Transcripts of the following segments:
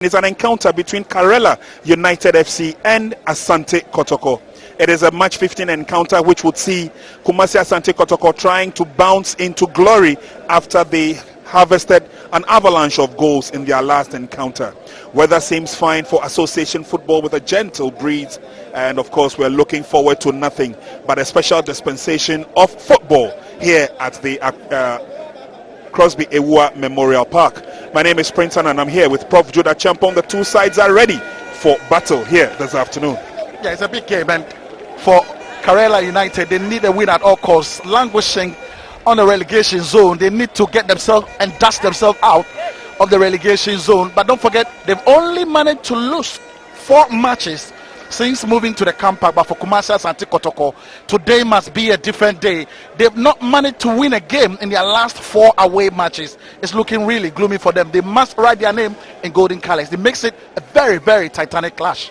It's an encounter between Karela United FC and Asante Kotoko. It is a match 15 encounter which would see Kumasi Asante Kotoko trying to bounce into glory after they harvested an avalanche of goals in their last encounter. Weather seems fine for association football with a gentle breeze, and of course we're looking forward to nothing but a special dispensation of football here at the Crosby Ewua Memorial Park. My name is Prince and I'm here with Prof. Judah Champon. The two sides are ready for battle here this afternoon. Yeah, it's a big game, and for Karela United, they need a win at all costs. Languishing on the relegation zone, they need to get themselves and dust themselves out of the relegation zone. But don't forget, they've only managed to lose 4 matches since moving to the camp. But for Kumasi Asante Kotoko, today must be a different day. They've not managed to win a game in their last 4 away matches. It's looking really gloomy for them. They must write their name in golden colors. It makes it a very, very titanic clash.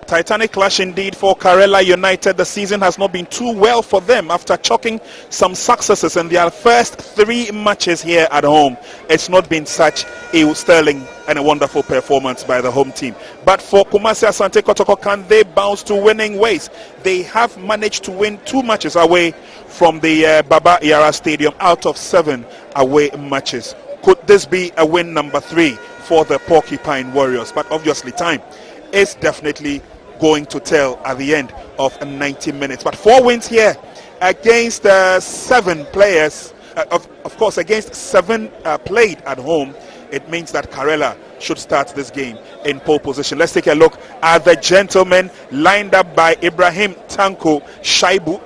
Titanic clash indeed for Karela United. The season has not been too well for them after chalking some successes in their first 3 matches here at home. It's not been such a sterling and a wonderful performance by the home team. But for Kumasi Asante Kotoko, can they bounce to winning ways? They have managed to win 2 matches away from the Baba Yara Stadium out of 7 away matches. Could this be a win number 3 for the Porcupine Warriors? But obviously time is definitely going to tell at the end of 90 minutes. But 4 wins here against 7 players, of course against 7 played at home. It means that Karela should start this game in pole position. Let's take a look at the gentlemen lined up by Ibrahim Tanko Shaibu,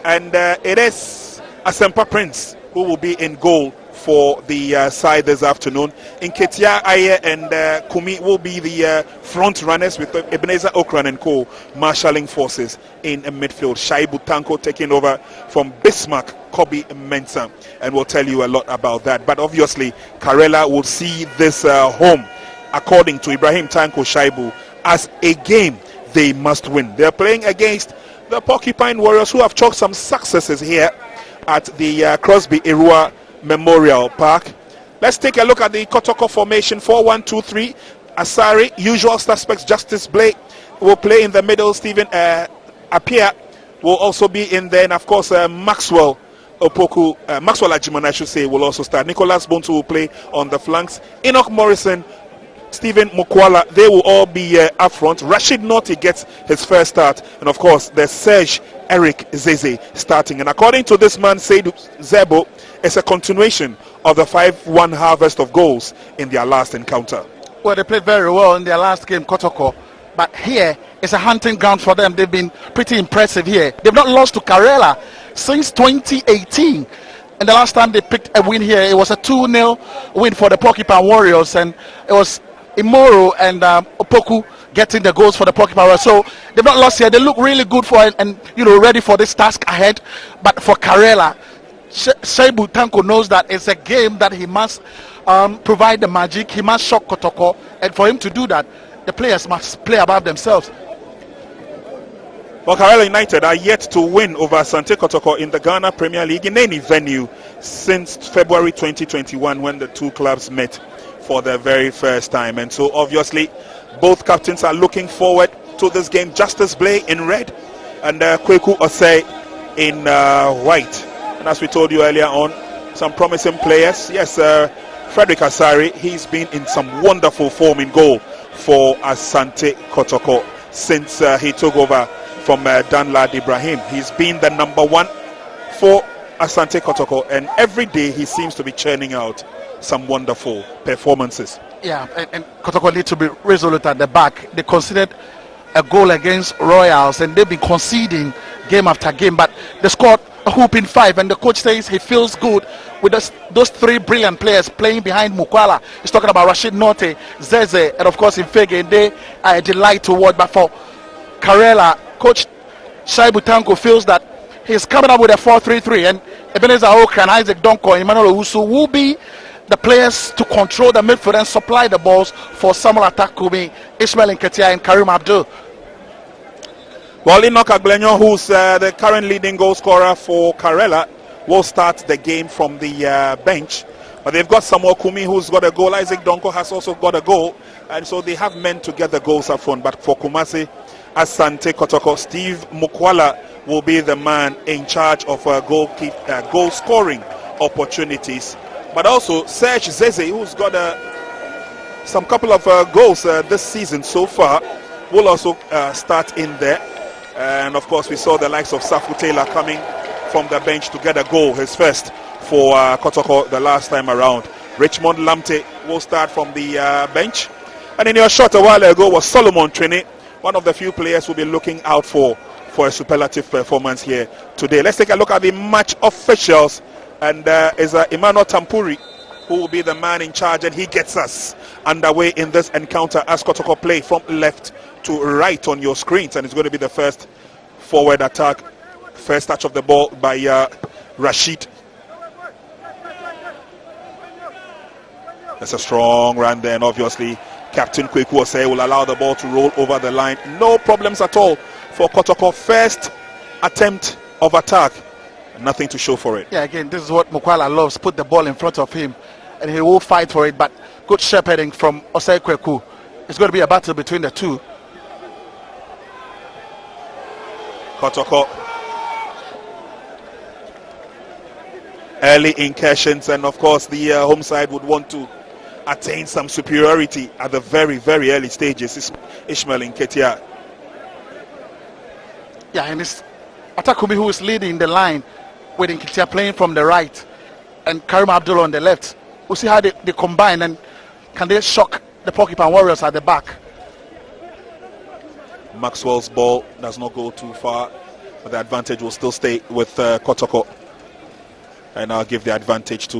and it is Asempa Prince who will be in goal for the side this afternoon. Inketia Aye and Kumi will be the front runners, with Ebenezer Okran and co marshalling forces in midfield. Shaibu Tanko taking over from Bismarck Kobe Mensah, and we'll tell you a lot about that. But obviously Karela will see this home, according to Ibrahim Tanko Shaibu, as a game they must win. They're playing against the Porcupine Warriors, who have chalked some successes here at the Crosby Ewua Memorial Park. Let's take a look at the Kotoko formation. 4-1-2-3. Asari, usual suspects. Justice Blake will play in the middle. Stephen Apia will also be in there, and of course Maxwell Opoku, Maxwell Ajimon I should say, will also start. Nicholas Bontu will play on the flanks. Enoch Morrison, Stephen Mukwala, they will all be up front. Rashid Norti gets his first start, and of course there's Serge Eric Zeze starting. And according to this man, Seydou Zebo, it's a continuation of the 5-1 harvest of goals in their last encounter. Well, they played very well in their last game, Kotoko, but here it's a hunting ground for them. They've been pretty impressive here. They've not lost to Karela since 2018. And the last time they picked a win here, it was a 2-0 win for the Porcupine Warriors, and it was Imoro and Opoku getting the goals for the Porcupine Warriors. So they've not lost here. They look really good for it, and ready for this task ahead. But for Karela, Shaibu Tanko knows that it's a game that he must provide the magic. He must shock Kotoko, and for him to do that, the players must play above themselves. Well, Karela United are yet to win over Asante Kotoko in the Ghana Premier League in any venue since February 2021, when the two clubs met for the very first time. And so obviously both captains are looking forward to this game. Justice Blay in red and Kweku Osei in white. And as we told you earlier on, some promising players. Yes, Frederick Asari, he's been in some wonderful form in goal for Asante Kotoko since he took over from Danlad Ibrahim. He's been the number 1 for Asante Kotoko, and every day he seems to be churning out some wonderful performances. Yeah, and Kotoko need to be resolute at the back. They considered a goal against Royals, and they've been conceding game after game, but they scored a whooping 5, and the coach says he feels good with those 3 brilliant players playing behind Mukwala. He's talking about Rashid Norte, Zeze, and of course Infege, and they are a delight to watch. But for Karela, Coach Shaibu Tanko feels that he's coming up with a 4-3-3, and Ebenezer Okra and Isaac Donko and Emmanuel Owusu will be the players to control the midfield and supply the balls for Samuel Atakumi, Ismail Nketia, and Karim Abdul. Well, Enoch Agbenyo, who's the current leading goal scorer for Karela, will start the game from the bench. But they've got Samuel Kumi, who's got a goal. Isaac Donko has also got a goal. and so they have men to get the goals up front. But for Kumasi Asante Kotoko, Steve Mukwala will be the man in charge of goal scoring opportunities. But also Serge Zeze, who's got some couple of goals this season so far, will also start in there. And of course we saw the likes of Safu Taylor coming from the bench to get a goal, his first for Kotoko the last time around. Richmond Lamte will start from the bench. And in your shot a while ago was Solomon Trini, one of the few players we'll be looking out for a superlative performance here today. Let's take a look at the match officials, and is Emmanuel Tampuri who will be the man in charge, and he gets us underway in this encounter as Kotoko play from left to right on your screens, and it's going to be the first forward attack. First touch of the ball by Rashid. That's a strong run there, and obviously Captain Kweku Osei will allow the ball to roll over the line. No problems at all for Kotoko. First attempt of attack, nothing to show for it. Yeah, again, this is what Mukwala loves. Put the ball in front of him and he will fight for it, but good shepherding from Osei Kweku. It's going to be a battle between the two. Kotoko early incursions, and of course the home side would want to attain some superiority at the very, very early stages. Ishmael Nketia. Yeah, and it's Atakumi who is leading the line with Nketia playing from the right and Karim Abdul on the left. We'll see how they combine, and can they shock the Porcupine Warriors at the back. Maxwell's ball does not go too far, but the advantage will still stay with Kotoko. And I'll give the advantage to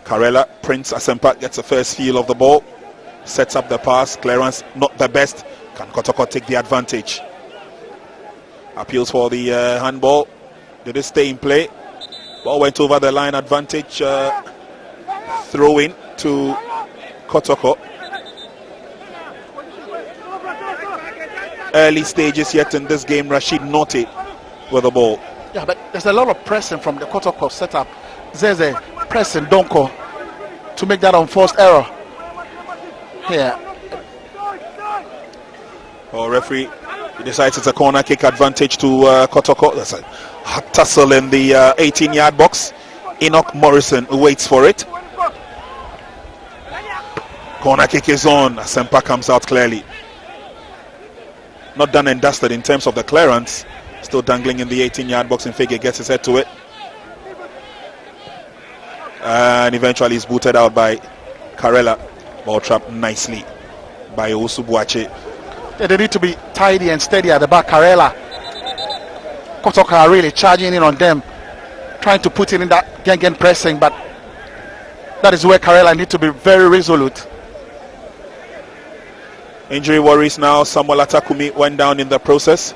Karela. Prince Asempa gets the first feel of the ball, sets up the pass, clearance not the best. Can Kotoko take the advantage? Appeals for the handball. Did it stay in play? Ball went over the line, advantage throw in to Kotoko. Early stages yet in this game. Rashid Naughty with the ball. Yeah, but there's a lot of pressing from the Kotoko setup. Zeze pressing Donko to make that unforced error here. Oh, referee, he decides it's a corner kick, advantage to Kotoko. That's a hot tussle in the 18-yard box. Enoch Morrison waits for it. Corner kick is on. Asempa comes out clearly. Not done and dusted in terms of the clearance. Still dangling in the 18-yard box, and Fege gets his head to it. And eventually is booted out by Karela. Ball trapped nicely by Osubuache. Yeah, they need to be tidy and steady at the back. Karela, Kotoko are really charging in on them, trying to put in that gang pressing, but that is where Karela need to be very resolute. Injury worries now. Samuel Atakumi went down in the process.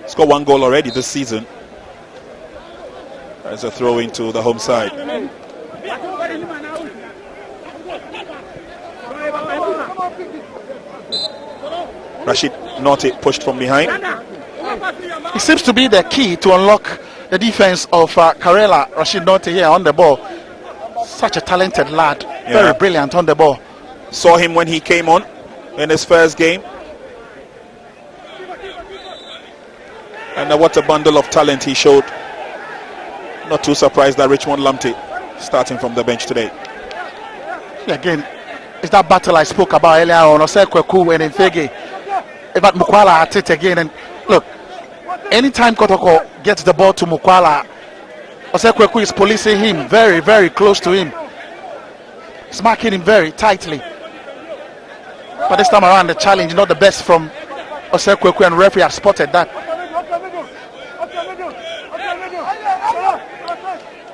Scored one goal already this season. There's a throw into the home side. Rashid Naughty pushed from behind. It seems to be the key to unlock the defense of Karela. Rashid Naughty here on the ball. Such a talented lad. Yeah. Very brilliant on the ball. Saw him when he came on in his first game. And what a bundle of talent he showed. Not too surprised that Richmond Lamte starting from the bench today. Yeah, again, it's that battle I spoke about earlier on. Osei Kweku and Fege. But Mukwala at it again. And look, anytime Kotoko gets the ball to Mukwala, Osei Kweku is policing him very, very close to him. He's marking him very tightly. But this time around, the challenge not the best from Osei Kweku, and referee has spotted that.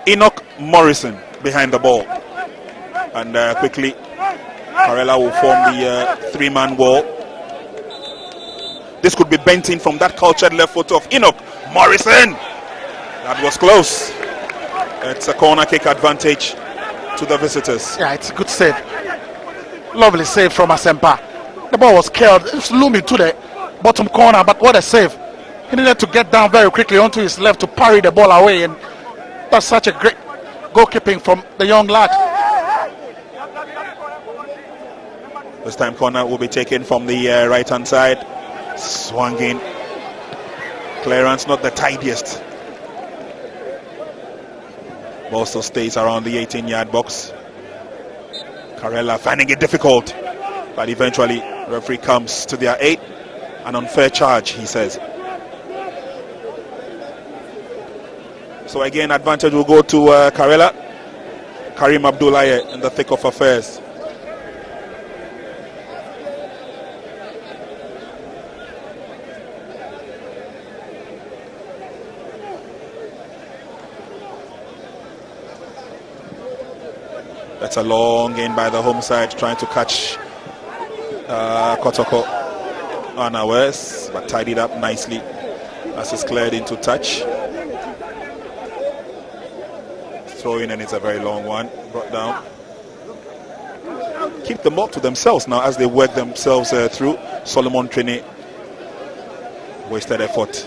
Enoch Morrison behind the ball, and quickly Karela will form the three-man wall. This could be bent in from that cultured left foot of Enoch Morrison. That was close. It's a corner kick advantage to the visitors. Yeah, it's a good save. Lovely save from Asempa. The ball was curled. It was looming to the bottom corner, but what a save. He needed to get down very quickly onto his left to parry the ball away, and that's such a great goalkeeping from the young lad. This time corner will be taken from the right hand side. Swung in. Clearance not the tidiest. Ball still stays around the 18-yard box. Karela finding it difficult, but eventually referee comes to their aid. An unfair charge, he says. So again, advantage will go to Karela. Karim Abdullahi in the thick of affairs. That's a long gain by the home side, trying to catch Kotoko unawares, but tidied up nicely as it's cleared into touch. Throw in, and it's a very long one, brought down. Keep the ball to themselves now as they work themselves through. Solomon Trini, wasted effort.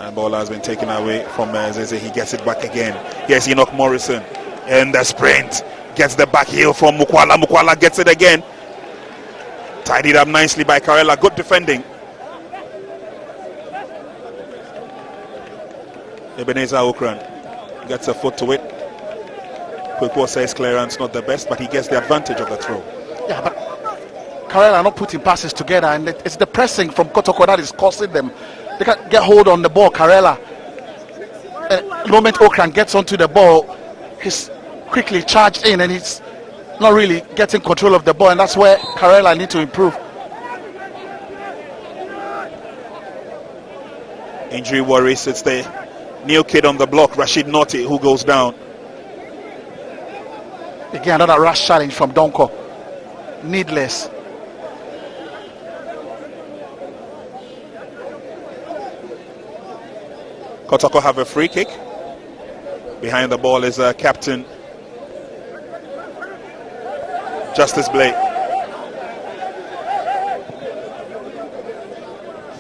And ball has been taken away from Zeze. He gets it back again. Here's Enoch Morrison. And the sprint gets the back heel from Mukwala. Mukwala gets it again. Tidied up nicely by Karela. Good defending. Ebenezer Okran gets a foot to it. Kwekwo says clearance not the best, but he gets the advantage of the throw. Yeah, but Karela are not putting passes together, and it's the pressing from Kotoko that is costing them. They can't get hold on the ball. Karela, the moment Okran gets onto the ball, he's quickly charged in, and he's not really getting control of the ball, and that's where Karela need to improve. Injury worries. It's the new kid on the block, Rashid Noti, who goes down. Again, another rush challenge from Donko. Needless. Kotoko have a free kick. Behind the ball is captain Justice Blake.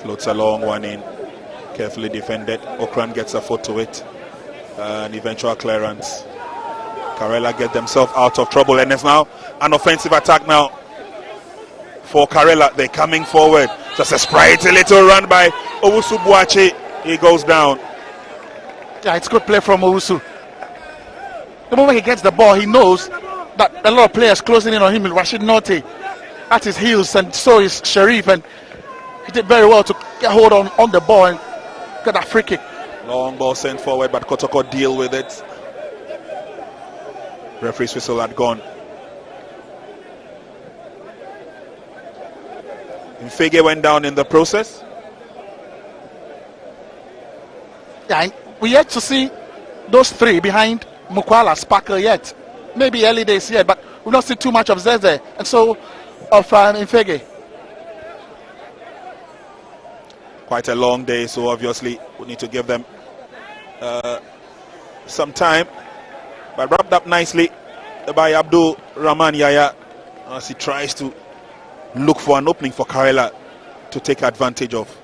Floats a long one in. Carefully defended. Okran gets a foot to it. An eventual clearance. Karela get themselves out of trouble, and there's now an offensive attack now for Karela. They're coming forward. Just a sprightly little run by Owusu Buachi. He goes down. Yeah, it's good play from Owusu. The moment he gets the ball, he knows that a lot of players closing in on him. Rashid Note at his heels, and so is Sharif, and he did very well to get hold on the ball and get that free kick. Long ball sent forward, but Kotoko deal with it. Referee's whistle had gone. Mfege went down in the process. Yeah, we yet to see those three behind Mukwala sparkle yet. Maybe early days yet, but we've not seen too much of Zeze, and so of Mfege. Quite a long day, so obviously we need to give them some time. But wrapped up nicely by Abdul Rahman Yaya as he tries to look for an opening for Karela to take advantage of.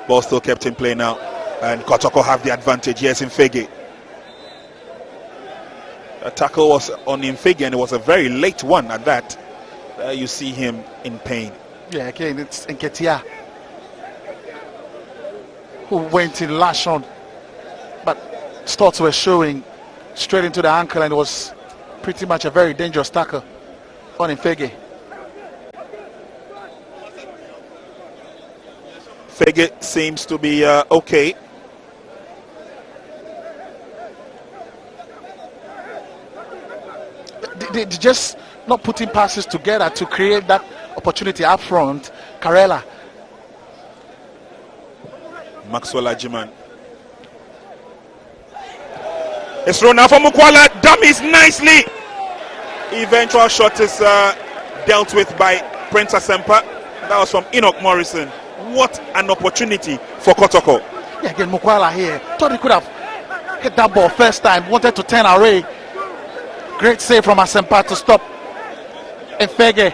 Ball still kept in play now, and Kotoko have the advantage. Yes, Mfege. A tackle was on Mfege, and it was a very late one at that. You see him in pain. Yeah, again, it's Nketia who went in lash on, but stats were showing straight into the ankle, and it was pretty much a very dangerous tackle on Mfege. Fege seems to be okay. They just not putting passes together to create that opportunity up front. Karela. Maxwell Ajiman. It's thrown now for Mukwala. Dummies nicely. Eventual shot is dealt with by Prince Asempa. That was from Enoch Morrison. What an opportunity for Kotoko. Yeah, again, Mukwala here. Thought he could have hit that ball first time. Wanted to turn away. Great save from Asempa to stop Mfege.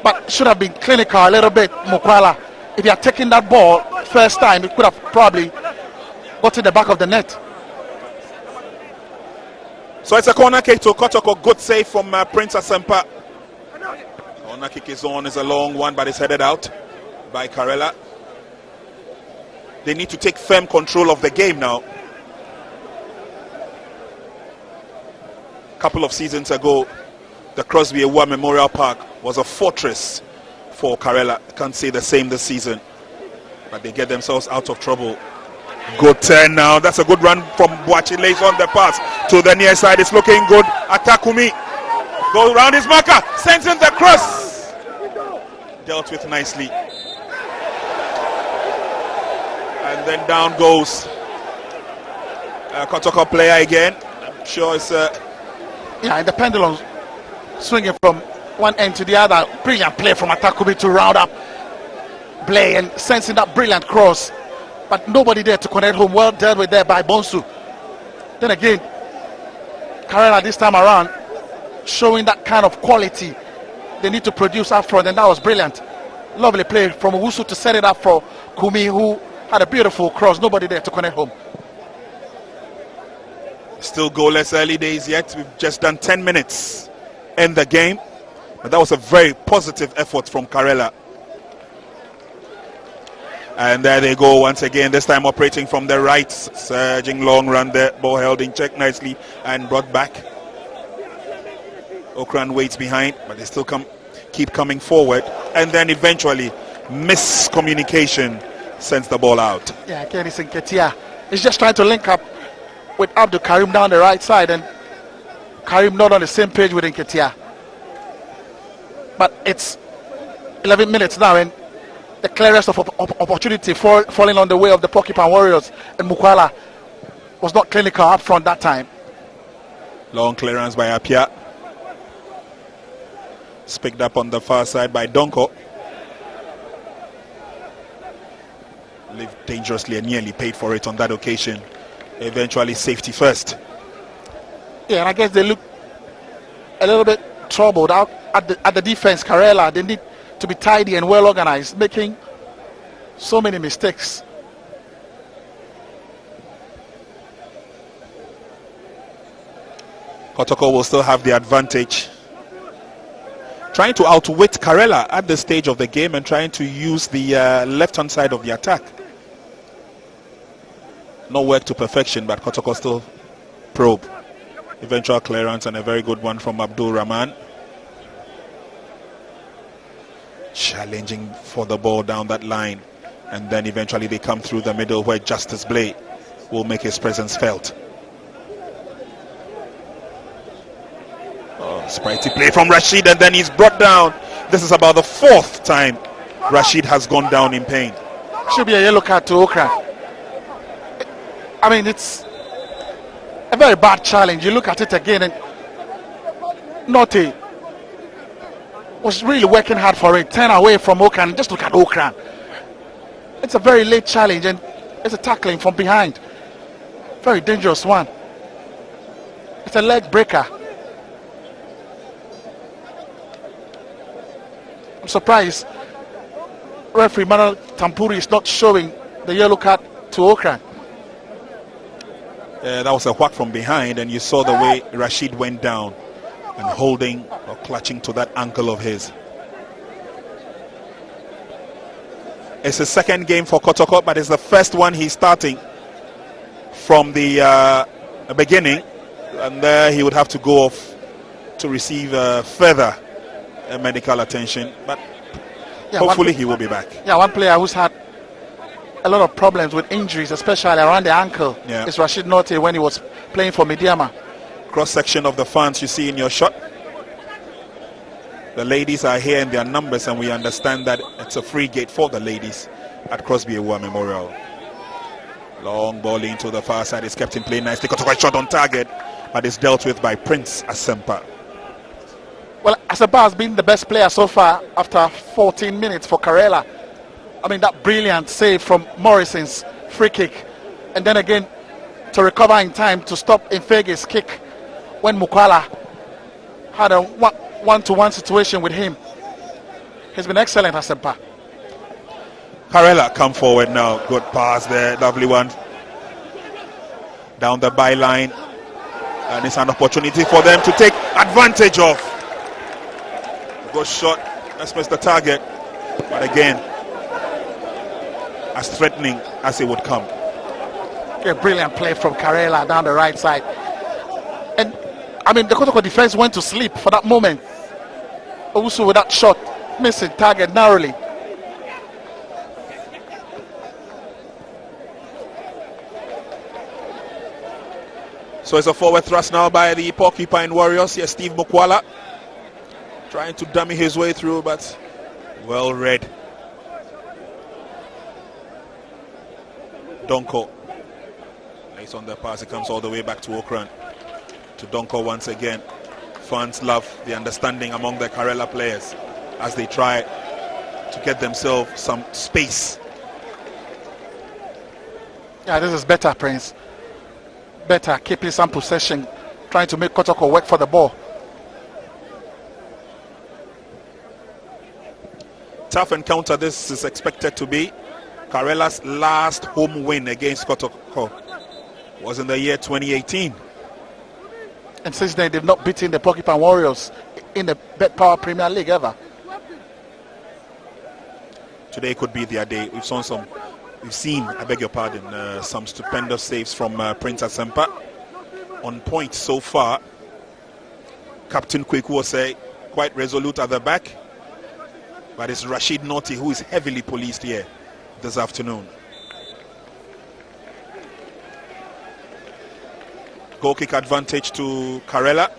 But should have been clinical a little bit, Mukwala. If he had taken that ball first time, it could have probably got to the back of the net. So it's a corner kick to Kotoko. Good save from Prince Asempa. Corner kick is on. It's a long one, but it's headed out by Karela. They need to take firm control of the game now. A couple of seasons ago, the Crosby Award Memorial Park was a fortress for Karela. Can't say the same this season, but they get themselves out of trouble. Good turn now. That's a good run from Boachi. Lays on the pass to the near side. It's looking good. Atakumi goes around his marker, sends in the cross. Dealt with nicely. And then down goes Kotoko player again. I'm sure it's yeah, and the pendulum swinging from one end to the other. Brilliant play from Atakumi to round up play and sensing that brilliant cross. But nobody there to connect home. Well dealt with there by Bonsu. Then again, Karela this time around showing that kind of quality they need to produce up front, and that was brilliant. Lovely play from Owusu to set it up for Kumi, who had a beautiful cross. Nobody there to connect home. Still goalless, early days yet. We've just done 10 minutes in the game, but that was a very positive effort from Karela. And there they go once again, this time operating from the right, surging long run there, ball held in check nicely and brought back. Okran waits behind, but they still keep coming forward, and then eventually miscommunication sends the ball out. Yeah, again it's Nketia. He's just trying to link up with Abdul Karim down the right side, and Karim not on the same page with Nketia. But it's 11 minutes now, and the clearest of opportunity falling on the way of the Porcupine Warriors, and Mukwala was not clinical up front that time. Long clearance by Apia. It's picked up on the far side by Donko. Lived dangerously and nearly paid for it on that occasion. Eventually safety first. Yeah, and I guess they look a little bit troubled out at the defense. Karela, they need to be tidy and well organized, making so many mistakes. Kotoko will still have the advantage, trying to outwit Karela at this stage of the game and trying to use the left-hand side of the attack. No work to perfection, but Kotoko still probe. Eventual clearance and a very good one from Abdul Rahman. Challenging for the ball down that line, and then eventually they come through the middle where Justice Blay will make his presence felt. Oh, sprightly play from Rashid, and then he's brought down. This is about the fourth time Rashid has gone down in pain. Should be a yellow card to Okra. I mean, it's a very bad challenge. You look at it again, and Notte was really working hard for it. Turn away from Okran. Just look at Okran. It's a very late challenge, and it's a tackling from behind. Very dangerous one. It's a leg breaker. I'm surprised referee Manuel Tampuri is not showing the yellow card to Okran. That was a whack from behind, and you saw the way Rashid went down and holding or clutching to that ankle of his. It's his second game for Kotoko, but it's the first one he's starting from the beginning, and there he would have to go off to receive further medical attention, but yeah, hopefully he will be back. Yeah, one player who's had a lot of problems with injuries, especially around the ankle, is Rashid Notte when he was playing for Midiama. Cross-section of the fans you see in your shot. The ladies are here in their numbers, and we understand that it's a free gate for the ladies at Crosby Award Memorial. Long ball into the far side is kept in play nicely. Kotoko shot on target, but it's dealt with by Prince Asempa. Well, Asempa has been the best player so far after 14 minutes for Karela. I mean, that brilliant save from Morrison's free kick, and then again to recover in time to stop Infege's kick when Mukwala had a one-to-one situation with him. He's been excellent, Asempa. Karela come forward now. Good pass there, lovely one. Down the byline. And it's an opportunity for them to take advantage of. Good shot, that's missed the target. But again, as threatening as it would come. A brilliant play from Karela down the right side. And I mean, the Kotoko defense went to sleep for that moment. Also with that shot, missing target narrowly. So it's a forward thrust now by the Porcupine Warriors. Here, Steve Mukwala trying to dummy his way through, but well read. Donko lays on the pass. It comes all the way back to Okran. To Donko once again. Fans love the understanding among the Karela players as they try to get themselves some space. Yeah, this is better, Prince. Better keeping some possession, trying to make Kotoko work for the ball. Tough encounter this is expected to be. Karela's last home win against Kotoko was in the year 2018. And since then, they've not beaten the Porcupine Warriors in the Bet Power Premier League ever. Today could be their day. We've seen, I beg your pardon, some stupendous saves from Prince Asempa. On point so far. Captain Kweku was quite resolute at the back. But it's Rashid Naughty who is heavily policed here this afternoon. Goal kick advantage to Karela.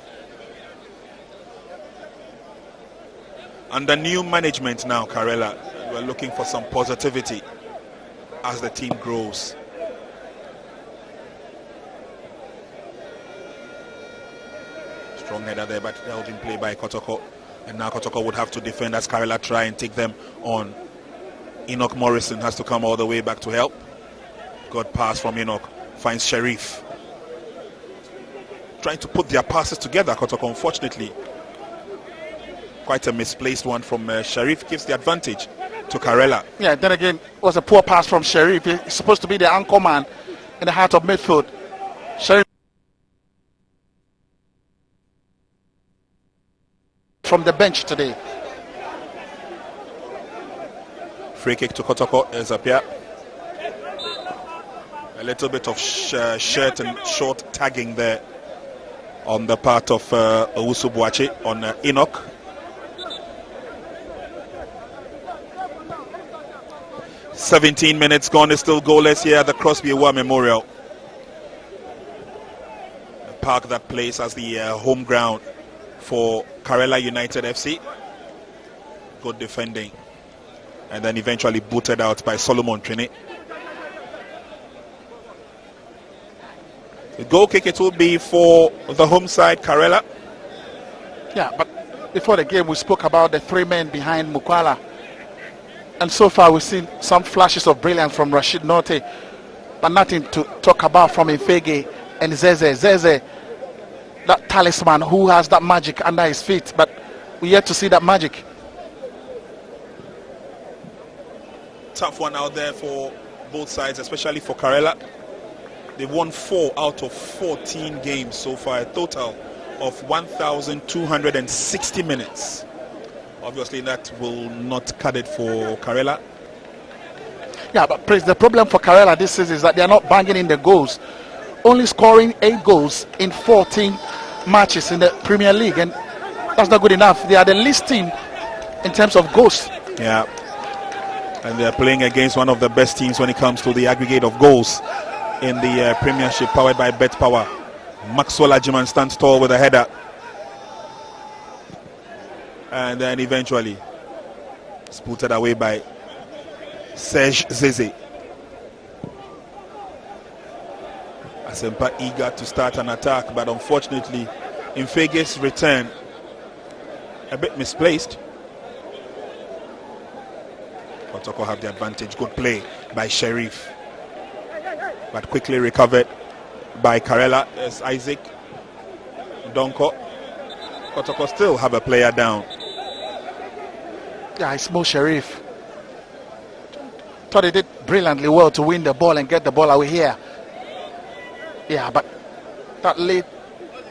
Under new management now, Karela, we're looking for some positivity as the team grows. Strong header there, but held in play by Kotoko. And now Kotoko would have to defend as Karela try and take them on. Enoch Morrison has to come all the way back to help. Good pass from Enoch. Finds Sharif. Trying to put their passes together, Kotoko, unfortunately. Quite a misplaced one from Sharif. Gives the advantage to Karela. Yeah, then again, it was a poor pass from Sharif. He's supposed to be the anchor man in the heart of midfield. Sharif from the bench today. Free kick to Kotoko is up here. A little bit of shirt and short tagging there on the part of Owusu Boache on Enoch. "17 minutes gone, is still goalless here at the Crosby Award Memorial. The park that plays as the home ground for Karela United FC. Good defending. And then eventually booted out by Solomon Trini. The goal kick, it will be for the home side, Karela. Yeah, but before the game we spoke about the three men behind Mukwala. And so far we've seen some flashes of brilliance from Rashid Norte, but nothing to talk about from Ifege and Zeze. Zeze, that talisman who has that magic under his feet, but we yet to see that magic. Tough one out there for both sides, especially for Karela. They've won 4 out of 14 games so far, a total of 1,260 minutes. Obviously that will not cut it for Karela. Yeah, but Prince, the problem for Karela this season is that they are not banging in the goals. Only scoring 8 goals in 14 matches in the Premier League, and that's not good enough. They are the least team in terms of goals. Yeah, and they are playing against one of the best teams when it comes to the aggregate of goals in the Premiership, powered by Bet Power. Maxwell Ajiman stands tall with a header. And then eventually it's put away by Serge Zeze. Asempa eager to start an attack, but unfortunately Infege's return a bit misplaced. Kotoko have the advantage. Good play by Sharif, but quickly recovered by Karela. There's Isaac Donko. Kotoko still have a player down. Yeah, it's Mo Sharif. Thought he did brilliantly well to win the ball and get the ball away here. Yeah, but that late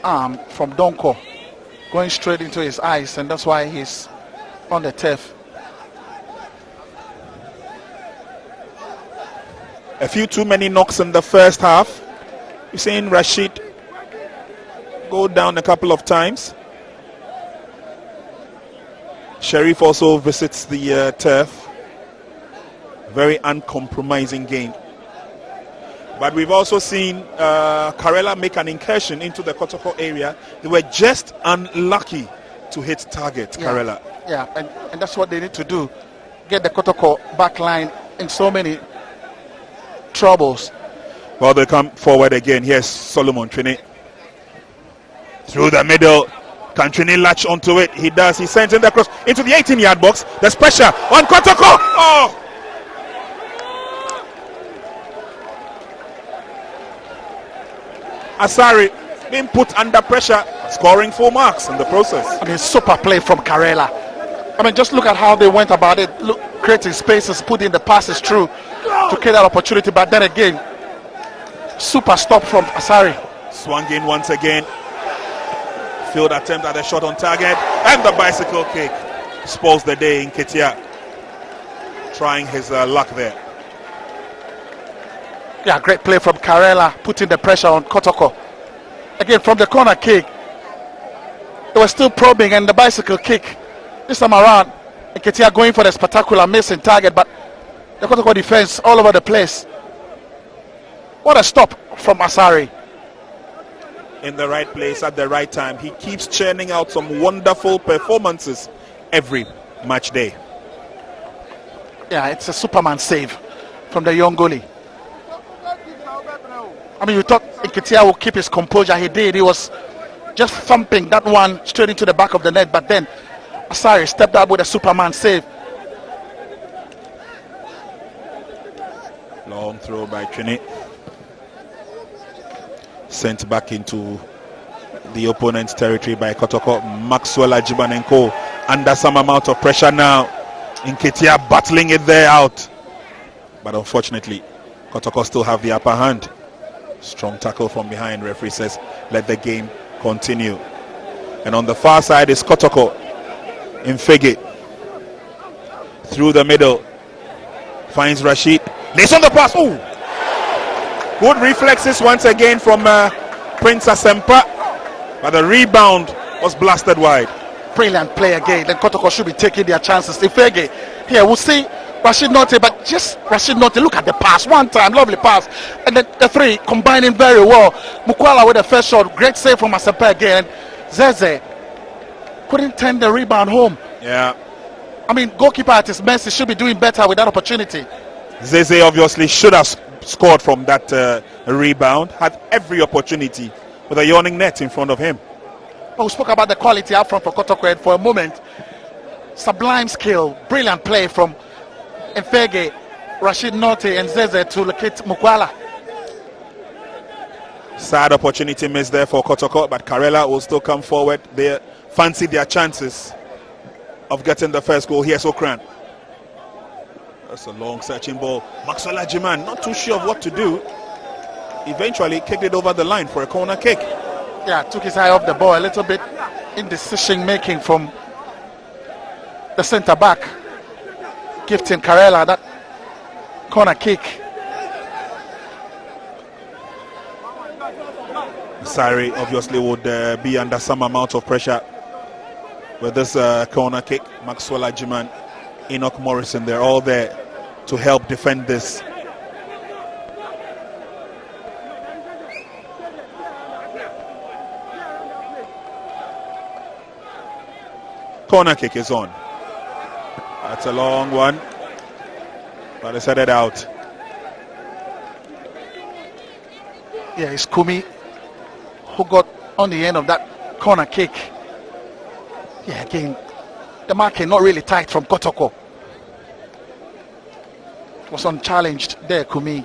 arm from Donko going straight into his eyes, and that's why he's on the turf. A few too many knocks in the first half. You're seeing Rashid go down a couple of times. Sharif also visits the turf. Very uncompromising game. But we've also seen Karela make an incursion into the Kotoko area. They were just unlucky to hit target, Karela. Yeah, and that's what they need to do. Get the Kotoko back line in so many troubles. Well, they come forward again. Here's Solomon Trini. Through the middle. Can Trini latch onto it? He does. He sends in the cross into the 18-yard box. There's pressure on Kotoko. Oh! Asari being put under pressure, scoring 4 marks in the process. I mean, super play from Karela. I mean, just look at how they went about it. Look, creating spaces, putting the passes through to create that opportunity. But then again, super stop from Asari. Swung in once again. Field attempt at a shot on target. And the bicycle kick spoils the day in Ketia. Trying his luck there. Yeah, great play from Karela, putting the pressure on Kotoko. Again, from the corner kick, they were still probing, and the bicycle kick. This time around, Ketia going for the spectacular missing target, but the Kotoko defense all over the place. What a stop from Asari. In the right place at the right time. He keeps churning out some wonderful performances every match day. Yeah, it's a Superman save from the young goalie. I mean, you thought Ketia would keep his composure. He did. He was just thumping that one straight into the back of the net, but then Asari stepped up with a Superman save. Long throw by Trini. Sent back into the opponent's territory by Kotoko. Maxwell Ajibanenko under some amount of pressure now. Nketia battling it there out. But unfortunately, Kotoko still have the upper hand. Strong tackle from behind. Referee says let the game continue. And on the far side is Kotoko. Infege. Through the middle. Finds Rashid. Lays on the pass. Ooh! Good reflexes once again from Prince Asempa, but the rebound was blasted wide. Brilliant play again. Then Kotoko should be taking their chances. Ifege here, we'll see Rashid Note, but just Rashid Note, look at the pass. One time, lovely pass. And then the three combining very well. Mukwala with the first shot. Great save from Asempa again. Zeze couldn't turn the rebound home. Yeah. I mean, goalkeeper at his mercy should be doing better with that opportunity. Zeze obviously should have scored from that rebound. Had every opportunity with a yawning net in front of him. But we spoke about the quality up front for Kotoko, and for a moment, sublime skill, brilliant play from Ifege, Rashid Note and Zeze to locate Mukwala. Sad opportunity missed there for Kotoko, but Karela will still come forward. They fancy their chances of getting the first goal. Here's Okran. That's a long searching ball. Maxwell Ajiman not too sure of what to do. Eventually kicked it over the line for a corner kick. Yeah, took his eye off the ball a little bit. Indecision making from the centre back, gifting Karela that corner kick. Sari obviously would be under some amount of pressure with this corner kick. Maxwell Ajiman, Enoch Morrison, they're all there to help defend this. Corner kick is on. That's a long one, but it's headed out. Yeah, it's Kumi who got on the end of that corner kick. Yeah, again, the marking not really tight from Kotoko. Was unchallenged there, Kumi.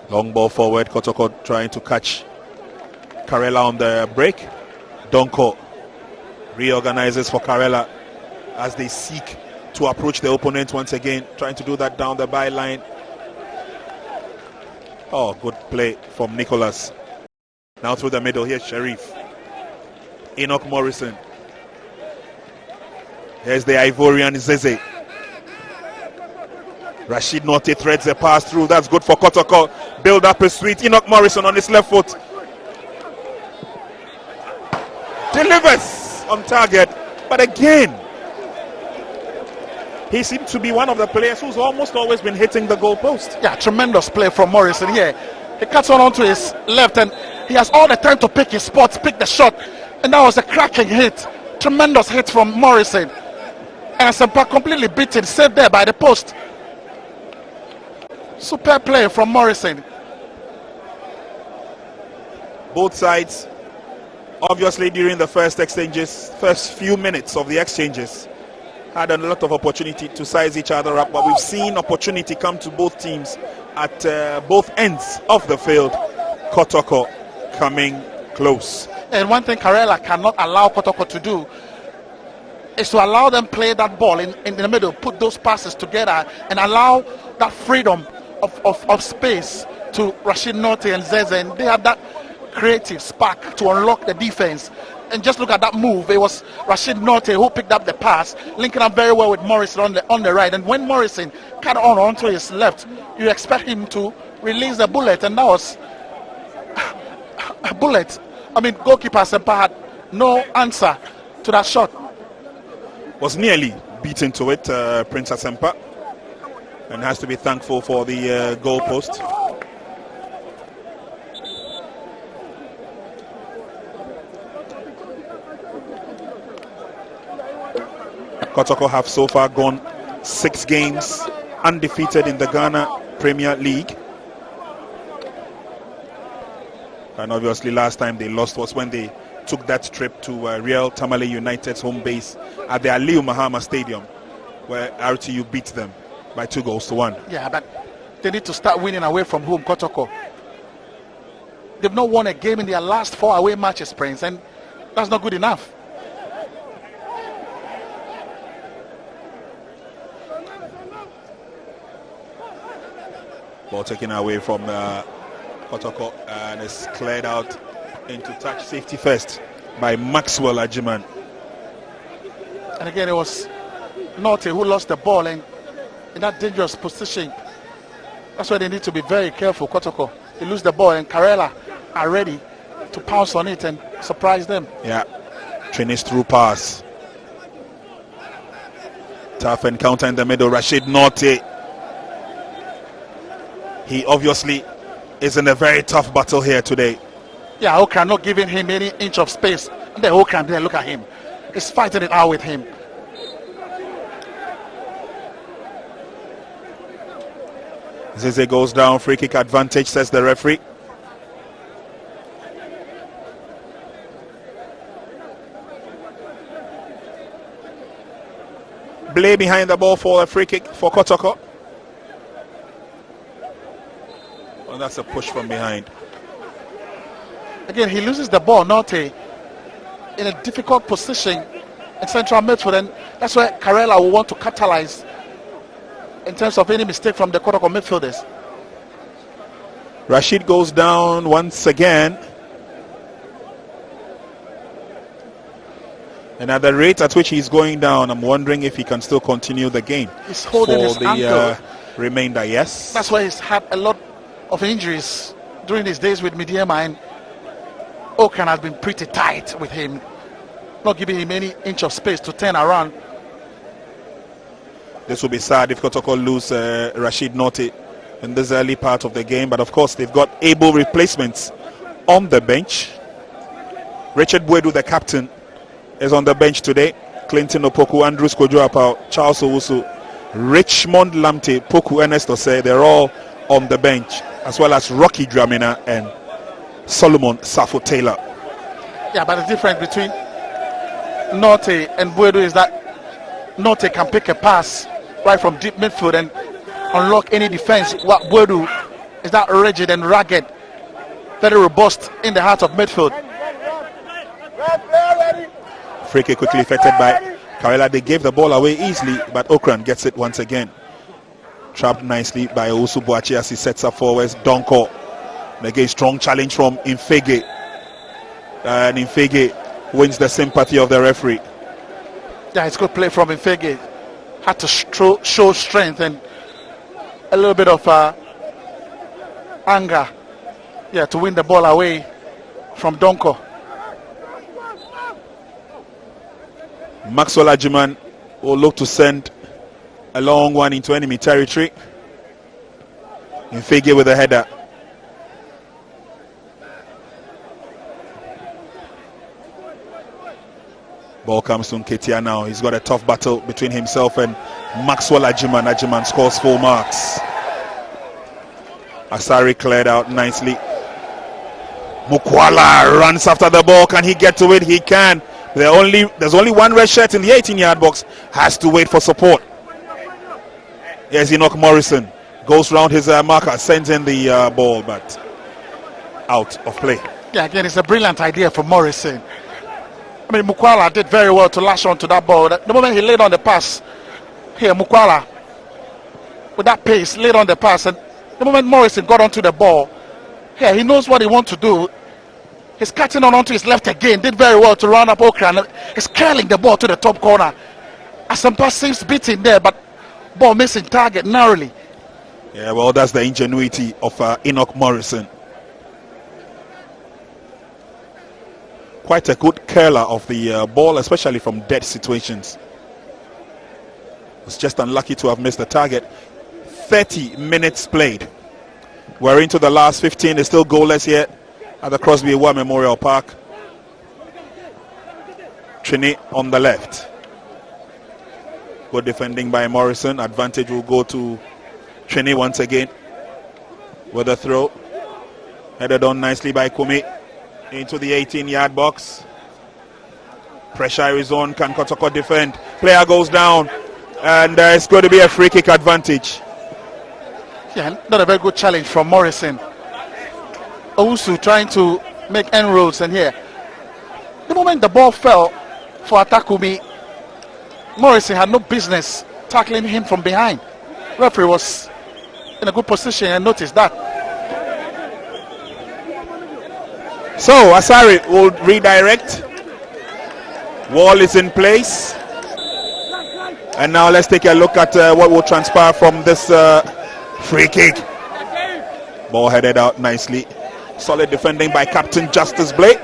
Long ball forward. Kotoko trying to catch Karela on the break. Donko reorganizes for Karela as they seek to approach the opponent once again, trying to do that down the byline. Oh, good play from Nicholas. Now through the middle, here's Sharif. Enoch Morrison. Here's the Ivorian Zeze. Rashid Norte threads the pass through. That's good for Kotoko. Build up is sweet. Enoch Morrison on his left foot. Delivers on target. But again, he seemed to be one of the players who's almost always been hitting the goalpost. Yeah, tremendous play from Morrison here. He cuts on onto his left and he has all the time to pick his spots, pick the shot. And that was a cracking hit. Tremendous hit from Morrison. And Asempa completely beaten, saved there by the post. Super play from Morrison. Both sides, obviously during the first few minutes of the exchanges, had a lot of opportunity to size each other up, but we've seen opportunity come to both teams at both ends of the field. Kotoko coming close. And one thing Karela cannot allow Kotoko to do is to allow them play that ball in the middle, put those passes together and allow that freedom of space to Rashid Norte and Zeze. And they have that creative spark to unlock the defense. And just look at that move. It was Rashid Norte who picked up the pass, linking up very well with Morrison on the right. And when Morrison cut on onto his left, you expect him to release the bullet, and that was a bullet. I mean, goalkeeper Asempa had no answer to that shot. Was nearly beaten to it, Prince Asempa, and has to be thankful for the goal post. Kotoko have so far gone 6 games undefeated in the Ghana Premier League. And obviously last time they lost was when they took that trip to Real Tamale United's home base at the Aliu Mahama Stadium, where RTU beat them by 2-1. Yeah, but they need to start winning away from home, Kotoko. They've not won a game in their last 4 away matches, Prince, and that's not good enough. Ball taken away from Kotoko and is cleared out into touch safety first by Maxwell Ajiman. And again, it was Norte who lost the ball, and in that dangerous position, that's why they need to be very careful. Kotoko, they lose the ball, and Karela are ready to pounce on it and surprise them. Yeah, Trinis through pass. Tough encounter in the middle. Rashid Norte. He obviously is in a very tough battle here today. Yeah, Okran not giving him any inch of space. And the Okran there, look at him. He's fighting it out with him. Zeze goes down, free kick advantage, says the referee. Blay behind the ball for a free kick for Kotoko. And that's a push from behind. Again, he loses the ball, Norte, in a difficult position in central midfield, and that's where Karela will want to capitalize in terms of any mistake from the Kotoko midfielders. Rashid goes down once again. And at the rate at which he's going down, I'm wondering if he can still continue the game. He's holding his ankle. Remainder, yes. That's why he's had a lot of injuries during his days with Midiema, and Okan has been pretty tight with him, not giving him any inch of space to turn around. This will be sad if Kotoko lose Rashid Norte in this early part of the game, but of course they've got able replacements on the bench. Richard Bwedu, the captain, is on the bench today. Clinton Opoku, Andrews Kojoapao, Charles Owusu, Richmond Lamte, Poku Ernest Ose, they're all on the bench, as well as Rocky Dramina and Solomon Safo Taylor. Yeah, but the difference between Norte and Bwedu is that Norte can pick a pass right from deep midfield and unlock any defense. What Bwedu is that rigid and rugged, very robust in the heart of midfield. Free kick quickly effected by Karela. They gave the ball away easily, but Okran gets it once again. Trapped nicely by Owusu Boakye as he sets up forwards. Donko. Again, strong challenge from Infege. And Infege wins the sympathy of the referee. Yeah, it's good play from Infege. Had to show strength and a little bit of anger. Yeah, to win the ball away from Donko. Maxwell Ajiman will look to send a long one into enemy territory. Infege with a header. Ball comes to Nketia now. He's got a tough battle between himself and Maxwell Ajiman. Ajiman scores 4 marks. Asari cleared out nicely. Mukwala runs after the ball. Can he get to it? He can. There's only one red shirt in the 18-yard box. Has to wait for support. Here's Enoch Morrison. Goes round his marker. Sends in the ball, but out of play. Yeah, again, it's a brilliant idea for Morrison. I mean, Mukwala did very well to lash on to that ball. The moment he laid on the pass, here, Mukwala, with that pace, laid on the pass. And the moment Morrison got onto the ball, here, he knows what he wants to do. He's cutting on onto his left again. Did very well to round up Okra. He's curling the ball to the top corner. Asampa seems beaten there, but ball missing target narrowly. Yeah, well, that's the ingenuity of Enoch Morrison. Quite a good curler of the ball, especially from dead situations. Was just unlucky to have missed the target. 30 minutes played. We're into the last 15. It's still goalless here at the Crosby War Memorial Park. Trini on the left. Good defending by Morrison. Advantage will go to Trini once again. With a throw. Headed on nicely by Kumi. Into the 18-yard box. Pressure is on. Can Kotoko defend? Player goes down. And it's going to be a free kick advantage. Yeah, not a very good challenge from Morrison. Owusu trying to make inroads, and here, the moment the ball fell for Atakumi, Morrison had no business tackling him from behind. Referee was in a good position and noticed that. So Asari will redirect. Wall is in place. And now let's take a look at what will transpire from this free kick. Ball headed out nicely. Solid defending by Captain Justice Blake.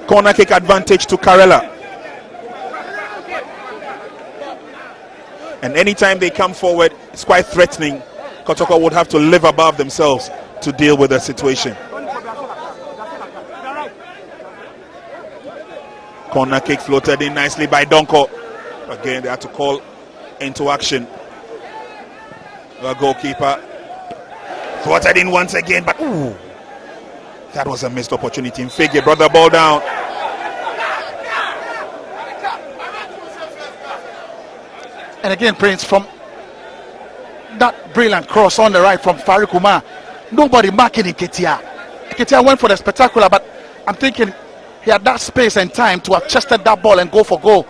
Corner kick advantage to Karela. And anytime they come forward, it's quite threatening. Kotoko would have to live above themselves to deal with the situation. Corner kick floated in nicely by Donko. Again, they had to call into action. The goalkeeper floated in once again, but ooh, that was a missed opportunity. Infege brought the ball down. And again, Prince, from that brilliant cross on the right from Farouk Umar, nobody marking Nketia. Nketia went for the spectacular, but I'm thinking he had that space and time to have chested that ball and go for goal.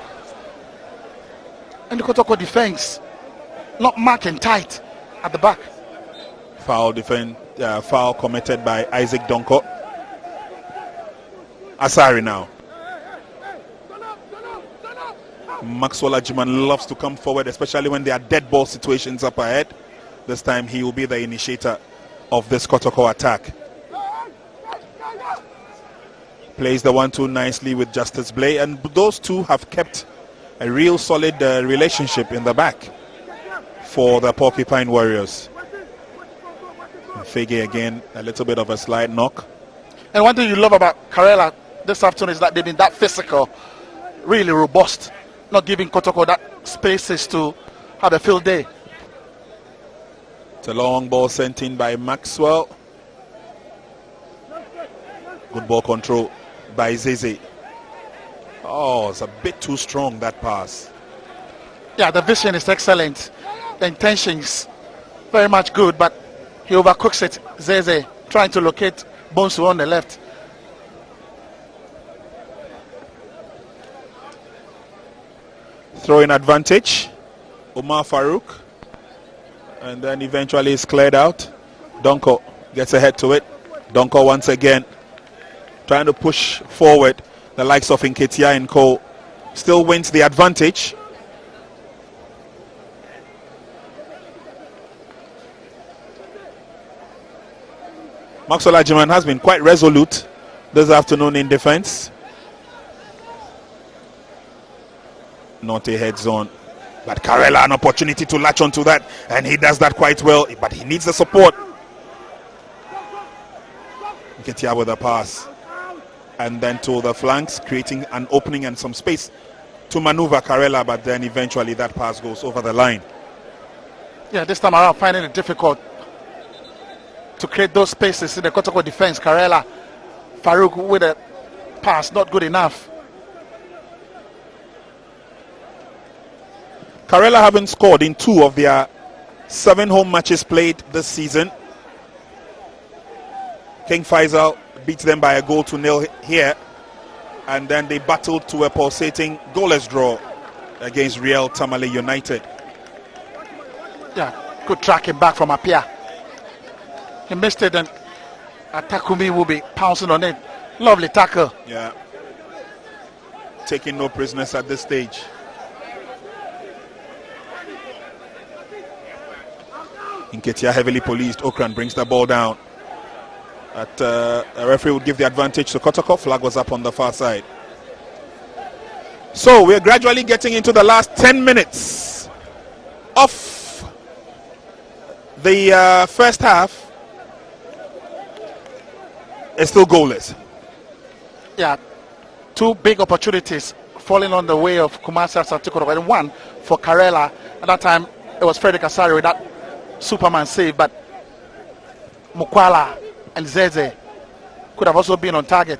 And the Kotoko defense not marking tight at the back. Foul committed by Isaac Donko. Asari now. Maxwell Ajiman loves to come forward, especially when there are dead ball situations up ahead. This time he will be the initiator of this Kotoko attack. Plays the 1-2 nicely with Justice Blay, and those two have kept a real solid relationship in the back for the Porcupine Warriors. Fege again, a little bit of a slide knock. And one thing you love about Karela this afternoon is that they've been that physical, really robust, not giving Kotoko that spaces to have a field day. It's a long ball sent in by Maxwell. Good ball control by Zeze. Oh, it's a bit too strong, that pass. Yeah, the vision is excellent. The intentions very much good, but he overcooks it. Zeze trying to locate Bonsu on the left. Throw-in advantage. Omar Farouk. And then eventually it's cleared out. Donko gets ahead to it. Donko once again trying to push forward. The likes of Nketiah and Co. still wins the advantage. Maxwell Ajiman has been quite resolute this afternoon in defense. Not a head zone, but Karela an opportunity to latch onto that, and he does that quite well, but he needs the support. Nketiah with a pass, and then to the flanks, creating an opening and some space to maneuver Karela, but then eventually that pass goes over the line. Yeah, this time around finding it difficult to create those spaces in the Kotoko defense. Karela, Farouk with a pass, not good enough. Karela haven't scored in 2 of their 7 home matches played this season. King Faisal beats them by a 1-0 here, and then they battled to a pulsating goalless draw against Real Tamale United. Yeah, good tracking back from Apia. He missed it, and Takumi will be pouncing on it. Lovely tackle. Yeah. Taking no prisoners at this stage. Nketiah heavily policed. Okran brings the ball down. But a referee would give the advantage to Kotoko. Flag was up on the far side. So we're gradually getting into the last 10 minutes of the first half. It's still goalless. Yeah, 2 big opportunities falling on the way of Kumasi Asante, and 1 for Karela. At that time, it was Frederick Asari with that Superman save, but Mukwala and Zeze could have also been on target.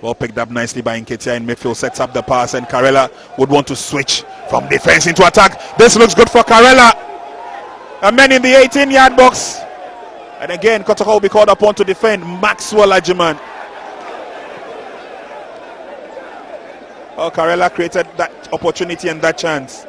Well picked up nicely by Nketiah in midfield, sets up the pass, and Karela would want to switch from defense into attack. This looks good for Karela. A man in the 18-yard box. And again, Kotoko will be called upon to defend Maxwell Ajiman. Oh, Karela created that opportunity and that chance.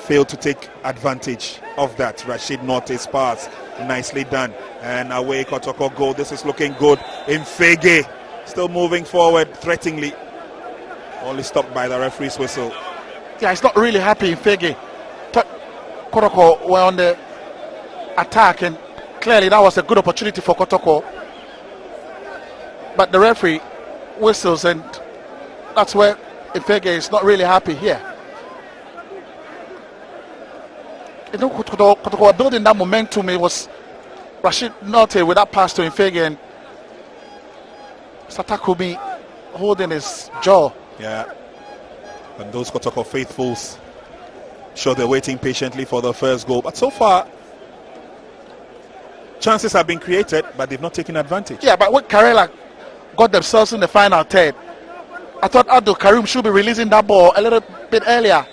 Failed to take advantage of that. Rashid Norte's pass. Nicely done. And away Kotoko go. This is looking good. Infege still moving forward threateningly. Only stopped by the referee's whistle. Yeah, he's not really happy. Infege. Kotoko were on the attack, and clearly that was a good opportunity for Kotoko. But the referee whistles, and that's where Infege is not really happy here. You know, Kotoko were building that momentum. It was Rashid Norte with that pass to Infege, and Satakumi holding his jaw. Yeah. And those Kotoko faithfuls sure they're waiting patiently for the first goal. But so far, chances have been created, but they've not taken advantage. Yeah, but when Karela got themselves in the final third, I thought Abdul Karim should be releasing that ball a little bit earlier.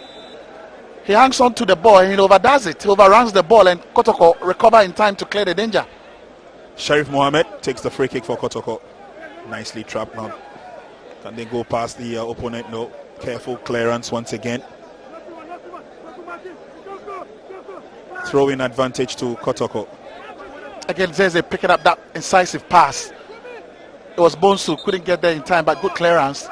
He hangs on to the ball and he overdoes it. He overruns the ball, and Kotoko recover in time to clear the danger. Sharif Mohammed takes the free kick for Kotoko. Nicely trapped now. Can they go past the opponent? No. Careful clearance once again. Throw-in advantage to Kotoko. Again, Zeze picking up that incisive pass. It was Bonsu, couldn't get there in time, but good clearance.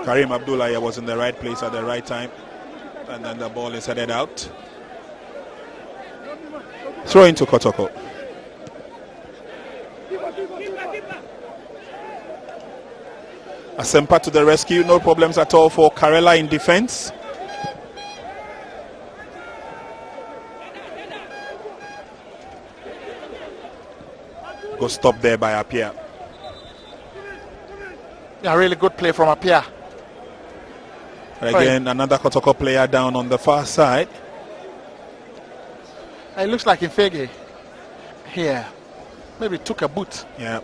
Karim Abdullah was in the right place at the right time, and then the ball is headed out. Throw into Kotoko. Asempa to the rescue, no problems at all for Karela in defense. Go stop there by Apia. Yeah, really good play from Apia. Again, another Kotoko player down on the far side. It looks like Infege here. Maybe took a boot. Yeah.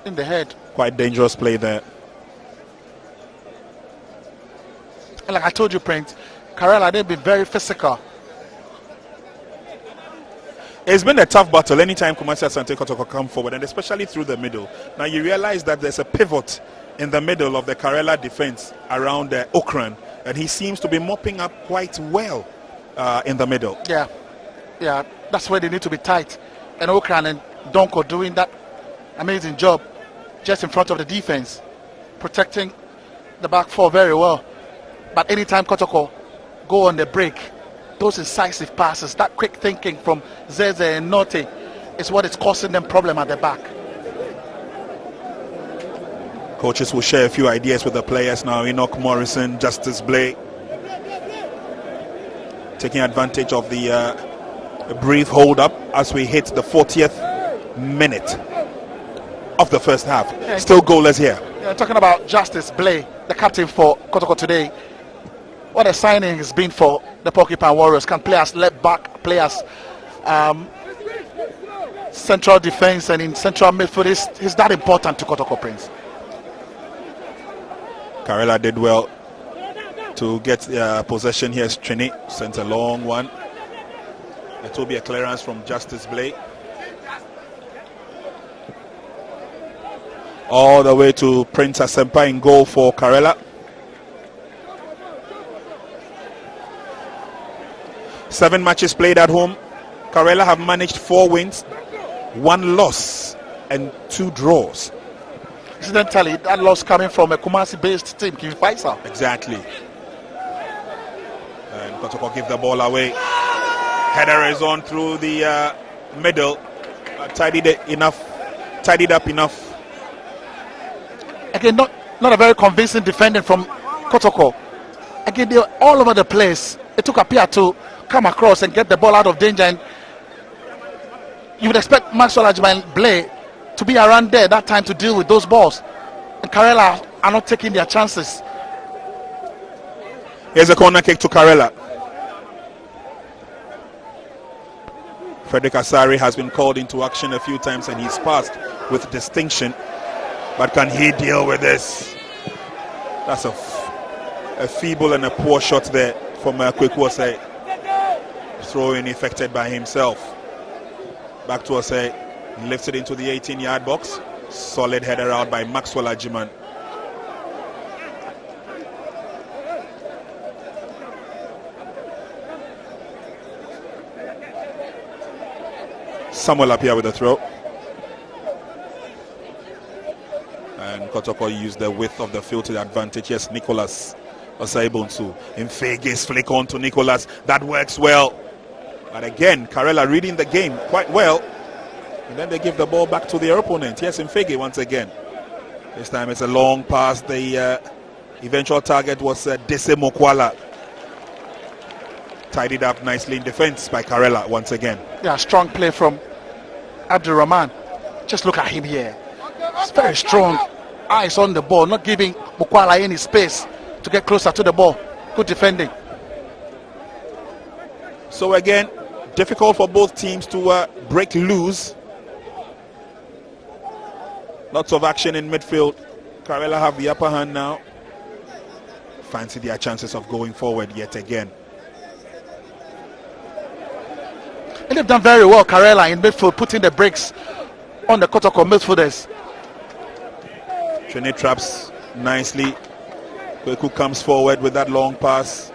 In the head. Quite dangerous play there. And like I told you, Prince, Karela, they've been very physical. It's been a tough battle anytime Kumasi Asante Kotoko come forward, and especially through the middle. Now you realize that there's a pivot in the middle of the Karela defense around Okran, and he seems to be mopping up quite well in the middle. Yeah, that's where they need to be tight. And Okran and Donko doing that amazing job just in front of the defense, protecting the back four very well. But anytime Kotoko go on the break, those incisive passes, that quick thinking from Zeze and Note is what is causing them problem at the back. Coaches will share a few ideas with the players now. Enoch Morrison, Justice Blake, taking advantage of the brief hold up as we hit the 40th minute of the first half. Yeah, still goalless here. Yeah, talking about Justice Blake, the captain for Kotoko today. What a signing has been for the Porcupine Warriors. Can play as left back, play as central defense, and in central midfield. He's that important to Kotoko, Prince. Karela did well to get possession here. Trini sent a long one. It will be a clearance from Justice Blake. All the way to Prince Asempa in goal for Karela. 7 matches played at home. Karela have managed 4 wins, 1 loss, and 2 draws. Incidentally, that loss coming from a Kumasi-based team, King Faisal. Exactly. And Kotoko give the ball away. Header is on through the middle. Tidied up enough. Again, not a very convincing defending from Kotoko. Again, they're all over the place. It took Apia to come across and get the ball out of danger, and you would expect Maxwell Ajman Blay to be around there that time to deal with those balls. And Karela are not taking their chances. Here's a corner kick to Karela. Frederick Asari has been called into action a few times and he's passed with distinction. But can he deal with this? That's a feeble and a poor shot there from Kwekwose. Throw-in effected by himself. Back to Osei. Lifts it into the 18-yard box. Solid header out by Maxwell Ajiman. Samuel Apia with a throw. And Kotoko used the width of the field to the advantage. Yes, Nicholas Osaibonsu. Infege's flick on to Nicholas. That works well. But again, Karela reading the game quite well. And then they give the ball back to their opponent. Yes, Infege once again. This time it's a long pass. The eventual target was Dese Mokwala. Tidied up nicely in defense by Karela once again. Yeah, strong play from Abdurrahman. Just look at him here. It's very strong. Eyes on the ball, not giving Mokwala any space to get closer to the ball. Good defending. So again, difficult for both teams to break loose. Lots of action in midfield. Karela have the upper hand now. Fancy their chances of going forward yet again. And they've done very well, Karela, in midfield, putting the brakes on the Kotoko midfielders. Trini traps nicely. Kweku comes forward with that long pass.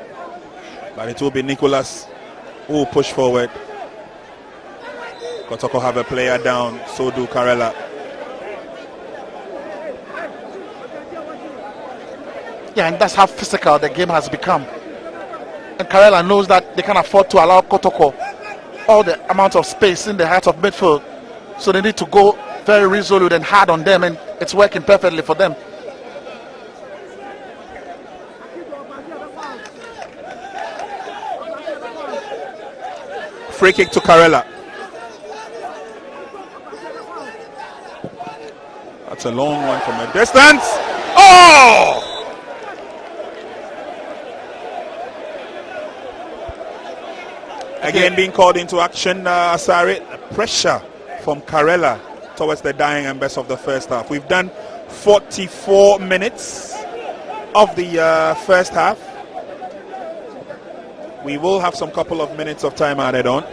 But it will be Nicholas who will push forward. Kotoko have a player down, so do Karela. Yeah, and that's how physical the game has become. And Karela knows that they can afford to allow Kotoko all the amount of space in the heart of midfield. So they need to go very resolute and hard on them, and it's working perfectly for them. Free kick to Karela. That's a long one from a distance. Oh! Again being called into action, Asari. Pressure from Karela towards the dying embers of the first half. We've done 44 minutes of the first half. We will have some couple of minutes of time added on.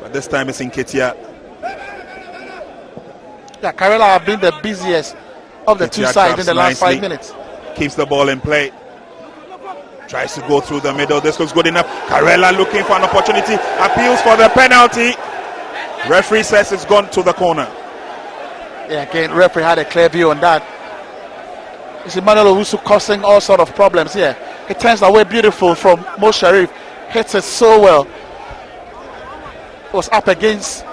But this time it's in Ketia. Yeah, Karela have been the busiest of the two sides in the last 5 minutes. Keeps the ball in play. Tries to go through the middle. This looks good enough. Karela looking for an opportunity. Appeals for the penalty. Referee says it's gone to the corner. Yeah, again, referee had a clear view on that. It's Emmanuel Owusu causing all sort of problems here. He turns away beautiful from Mo Sharif. Hits it so well. Was up against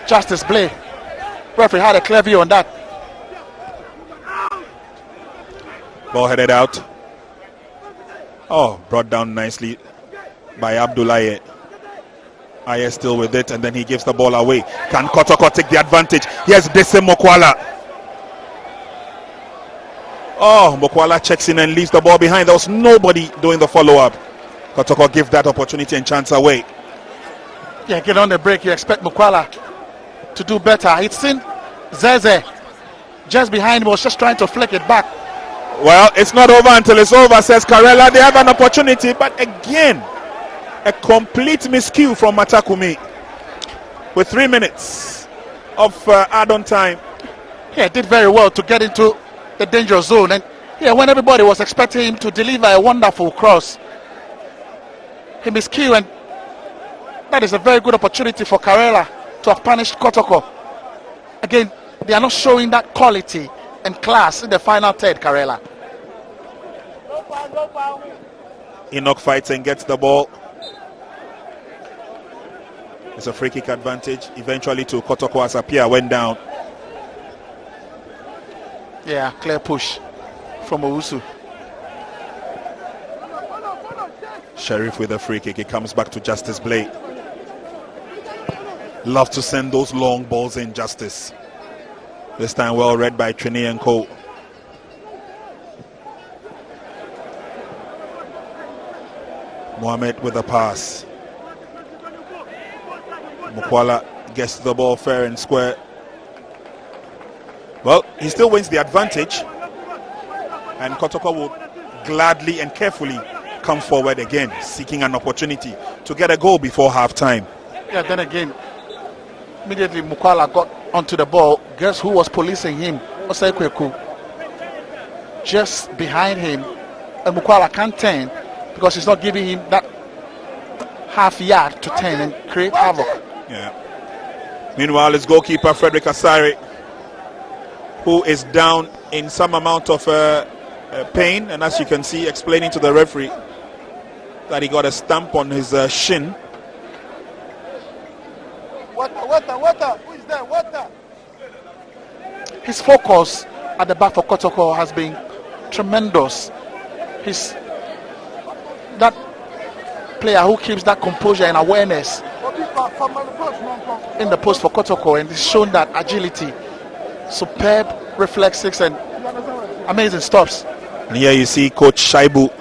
Justice Blake. Referee had a clear view on that. Ball headed out. Oh, brought down nicely by Abdullahi. Aye still with it, and then he gives the ball away. Can Kotoko take the advantage? Here's Dese Mokwala. Oh, Mokwala checks in and leaves the ball behind. There was nobody doing the follow-up. Kotoko give that opportunity and chance away. Yeah, get on the break. You expect Mokwala to do better. It's in Zeze just behind him, was just trying to flick it back. Well, it's not over until it's over, says Karela. They have an opportunity, but again, a complete miscue from Matakumi with 3 minutes of add-on time. Yeah, did very well to get into the danger zone, and yeah, when everybody was expecting him to deliver a wonderful cross, he miscue, and that is a very good opportunity for Karela to have punished Kotoko. Again, they are not showing that quality and class in the final third, Karela. Enoch fights and gets the ball. It's a free kick advantage eventually to Kotoko as Apia went down. Yeah, clear push from Owusu. Sheriff with a free kick. It comes back to Justice Blake. Love to send those long balls in, Justice. This time well read by Trini and Co. Mohamed with a pass. Mokwala gets the ball fair and square. Well, he still wins the advantage, and Kotoko will gladly and carefully come forward again, seeking an opportunity to get a goal before half-time. Yeah, then again, immediately Mokwala got onto the ball. Guess who was policing him? Osekweku. Just behind him, and Mokwala can't turn because he's not giving him that half yard to turn and create havoc. Yeah. Meanwhile, his goalkeeper Frederick Asari, who is down in some amount of pain, and as you can see, explaining to the referee that he got a stamp on his shin. Water. Who is there? Water. His focus at the back for Kotoko has been tremendous. He's that player who keeps that composure and awareness in the post for Kotoko, and he's shown that agility, superb reflexes, and amazing stops. And here you see Coach Shaibu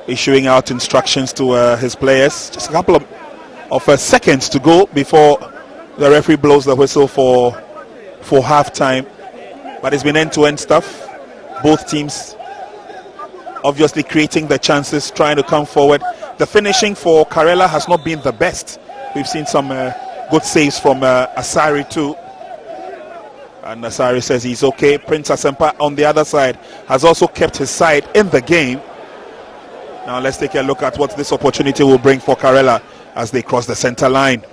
issuing out instructions to his players. Just a couple of seconds to go before the referee blows the whistle for halftime. But it's been end-to-end stuff. Both teams obviously creating the chances, trying to come forward. The finishing for Karela has not been the best. We've seen some good saves from Asari too. And Asari says he's okay. Prince Asempa on the other side has also kept his side in the game. Now let's take a look at what this opportunity will bring for Karela as they cross the center line.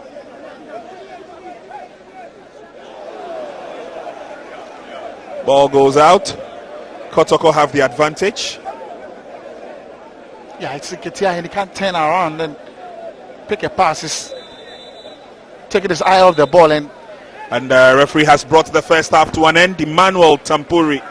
Ball goes out. Kotoko have the advantage. Yeah, it's Ketia, and he can't turn around and pick a pass. He's taking his eye off the ball, and the referee has brought the first half to an end. Emmanuel Tampuri,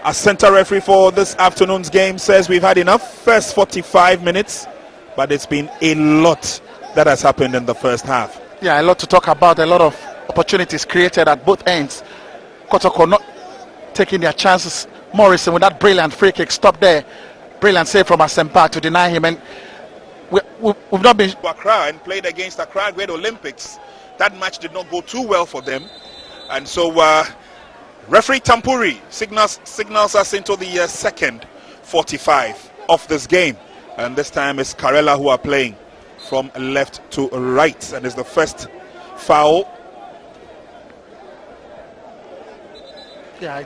a center referee for this afternoon's game, says we've had enough. First 45 minutes, but it's been a lot that has happened in the first half. Yeah, a lot to talk about. A lot of opportunities created at both ends. Kotoko not taking their chances. Morrison with that brilliant free kick, stop there. Brilliant save from Asempa to deny him, and we've not been Accra and played against Accra Great Olympics. That match did not go too well for them, and so referee Tampuri signals us into the second 45 of this game, and this time it's Karela who are playing from left to right, and it's the first foul. Yeah,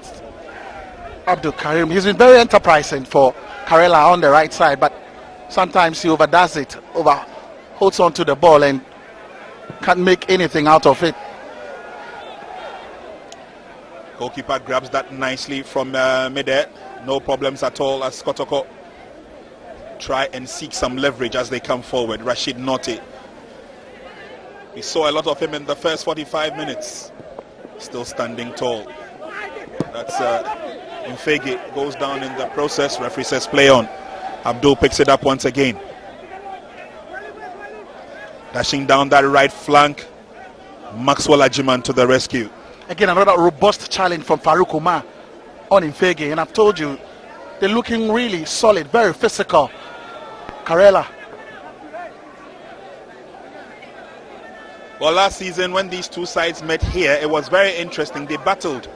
Abdul Karim. He's been very enterprising for Karela on the right side, but sometimes he overdoes it, holds on to the ball and can't make anything out of it. Goalkeeper grabs that nicely from mid-air. No problems at all as Kotoko try and seek some leverage as they come forward. Rashid Note. We saw a lot of him in the first 45 minutes. Still standing tall. That's Mfege goes down in the process. Referee says play on. Abdul picks it up once again. Dashing down that right flank. Maxwell Ajiman to the rescue. Again, another robust challenge from Farouk Umar on Mfege. And I've told you, they're looking really solid, very physical. Karela. Well, last season when these two sides met here, it was very interesting. They battled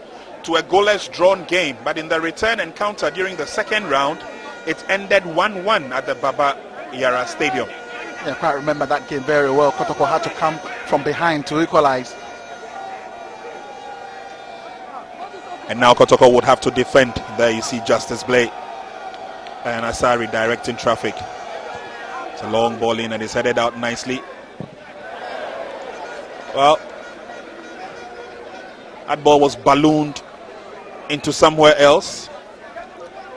to a goalless drawn game, but in the return encounter during the second round, it ended 1-1 at the Baba Yara Stadium. Yeah, I quite remember that game very well. Kotoko had to come from behind to equalize. And now Kotoko would have to defend. There you see Justice Blake and Asari directing traffic. It's a long ball in and it's headed out nicely. Well, that ball was ballooned into somewhere else.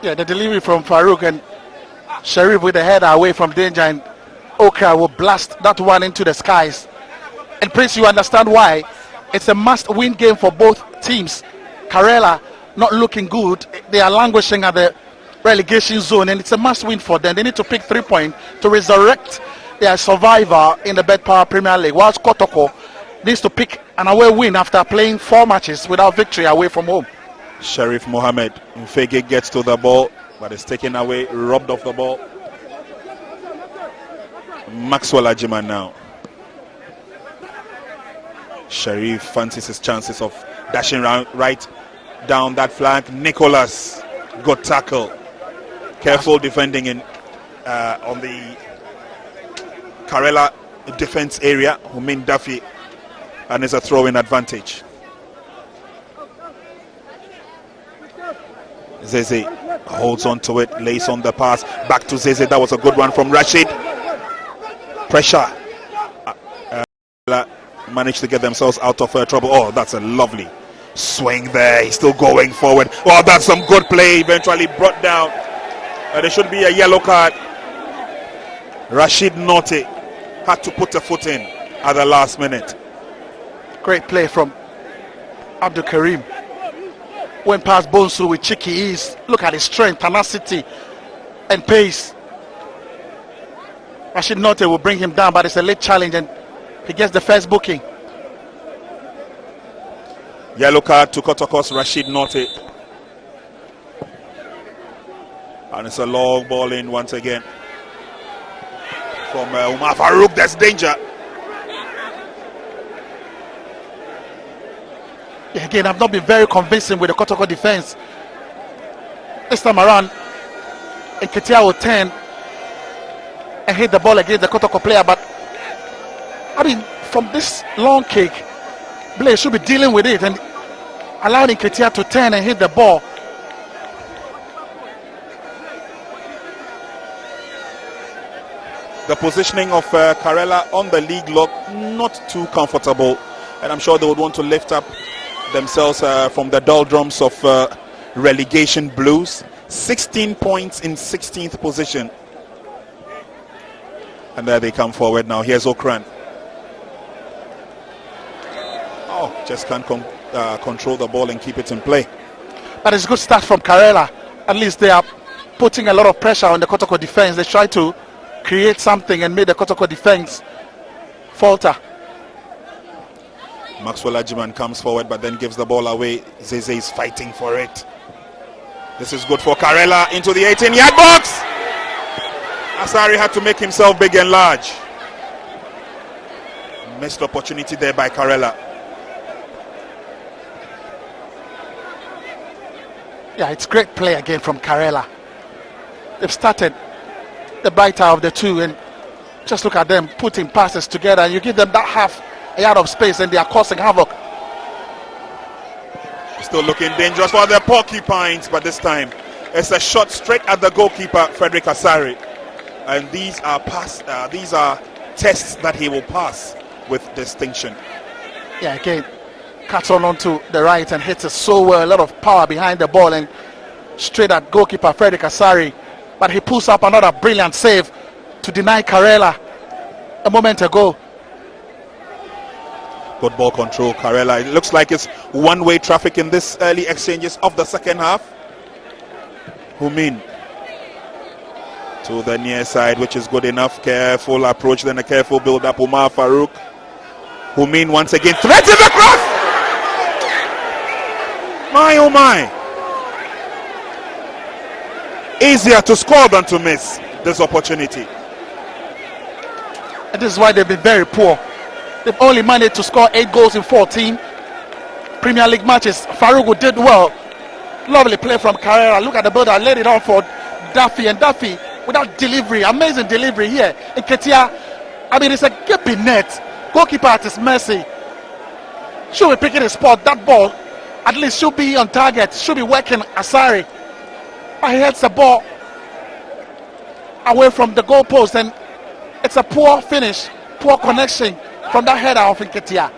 Yeah, the delivery from Farouk and Sharif with the header away from danger, and Okra will blast that one into the skies. And Prince, you understand why it's a must-win game for both teams. Karela not looking good. They are languishing at the relegation zone, and it's a must-win for them. They need to pick 3 points to resurrect their survivor in the Bet Power Premier League, whilst Kotoko needs to pick an away win after playing 4 matches without victory away from home. Sharif Mohammed Mfege gets to the ball, but is taken away, robbed of the ball. Maxwell Ajiman now. Sharif fancies his chances of dashing right down that flank. Nicholas, good tackle. Careful defending in on the Karela defense area. Humin Dafi, and is a throw-in advantage. Zeze holds on to it, lays on the pass, back to Zeze. That was a good one from Rashid. Pressure. Managed to get themselves out of trouble. Oh, that's a lovely swing there. He's still going forward. Oh, that's some good play. Eventually brought down. There should be a yellow card. Rashid Note had to put a foot in at the last minute. Great play from Abdul Karim. Went past Bonsu with cheeky ease. Look at his strength, tenacity, and pace. Rashid Note will bring him down, but it's a late challenge and he gets the first booking. Yellow card to Kotoko's Rashid Note. And it's a long ball in once again. From Umar Farouk, there's danger. Yeah, again, I've not been very convincing with the Kotoko defense. This time around, Nketia will turn and hit the ball against the Kotoko player, but I mean, from this long kick, Blaze should be dealing with it and allowing Nketia to turn and hit the ball. The positioning of Karela on the league log, not too comfortable, and I'm sure they would want to lift up themselves from the doldrums of relegation blues. 16 points in 16th position. And there they come forward now. Here's Okran. Oh, just can't control the ball and keep it in play. But it's a good start from Karela. At least they are putting a lot of pressure on the Kotoko defense. They try to create something and make the Kotoko defense falter. Maxwell Ajiman comes forward but then gives the ball away. Zeze is fighting for it. This is good for Karela into the 18-yard box. Asari had to make himself big and large. Missed opportunity there by Karela. Yeah, it's great play again from Karela. They've started the brighter of the two, and just look at them putting passes together, and you give them that half a yard of space and they are causing havoc. Still looking dangerous for the Porcupines, but this time it's a shot straight at the goalkeeper, Frederick Asari. And these are tests that he will pass with distinction. Yeah, again, cuts onto the right and hits it so well. A lot of power behind the ball and straight at goalkeeper Frederick Asari. But he pulls up another brilliant save to deny Karela a moment ago. Good ball control, Karela. It looks like it's one-way traffic in this early exchanges of the second half. Humin to the near side, which is good enough. Careful approach, then a careful build-up. Umar Farouk. Humin once again threads in the cross. My oh my. Easier to score than to miss this opportunity. And this is why they've been very poor. They've only managed to score 8 goals in 14 Premier League matches. Farouk did well. Lovely play from Karela. Look at the builder, laid it on for Duffy, and Duffy without delivery, amazing delivery here. In Ketia, I mean, it's a gaping net. Goalkeeper at his mercy. Should be picking a spot. That ball at least should be on target. Should be working Asari. But he heads the ball away from the goalpost, and it's a poor finish, poor connection from that header of Nketia.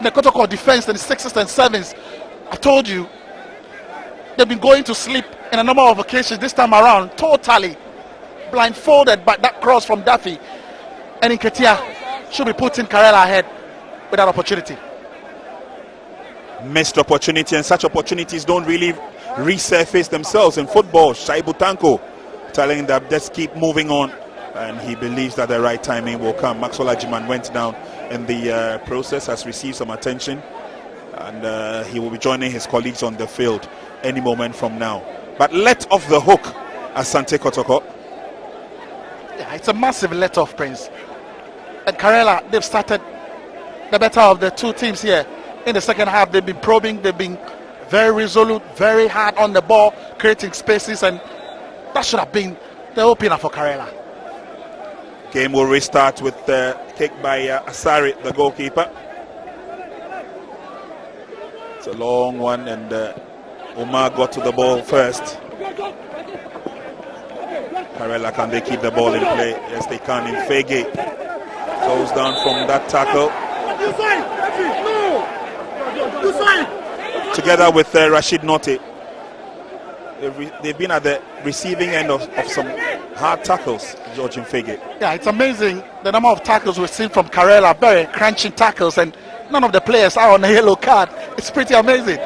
The Kotoko defense in the 6s and 7s, I told you, they've been going to sleep in a number of occasions this time around, totally blindfolded by that cross from Duffy. And Nketia should be putting Karela ahead with that opportunity. Missed opportunity, and such opportunities don't really resurface themselves in football. Shaibu Tanko telling them just keep moving on, and he believes that the right timing will come. Maxwell Ajiman went down in the process, has received some attention, and he will be joining his colleagues on the field any moment from now. But let off the hook, Asante Kotoko. Yeah, it's a massive let off, Prince. And Karela, they've started the better of the two teams here. In the second half, they've been probing, they've been very resolute, very hard on the ball, creating spaces, and that should have been the opener for Karela. Game will restart with the kick by Asari, the goalkeeper. It's a long one, and Omar got to the ball first. Karela, can they keep the ball in play? Yes, they can. In Fege goes down from that tackle. Together with Rashid Note. They've been at the receiving end of some hard tackles, George Fege. Yeah, it's amazing the number of tackles we've seen from Karela, very crunching tackles, and none of the players are on a yellow card. It's pretty amazing.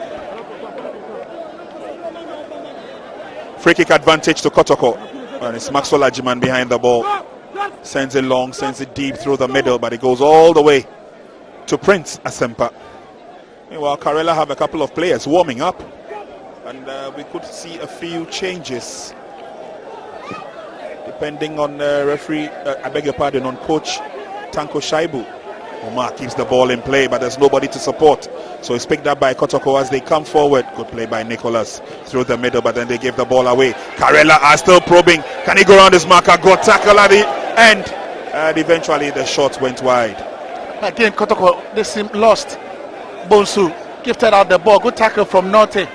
Free kick advantage to Kotoko, and it's Maxwell Ajiman behind the ball. Sends it long, sends it deep through the middle, but it goes all the way to Prince Asempa. Meanwhile, Karela have a couple of players warming up, and we could see a few changes depending on referee, I beg your pardon, on coach Tanko Shaibu. Omar keeps the ball in play, but there's nobody to support, so it's picked up by Kotoko as they come forward. Good play by Nicholas through the middle, but then they give the ball away. Karela are still probing. Can he go around his marker? Good tackle at the end, and eventually the shot went wide. Again, Kotoko, they seem lost. Bonsu gifted out the ball. Good tackle from Norte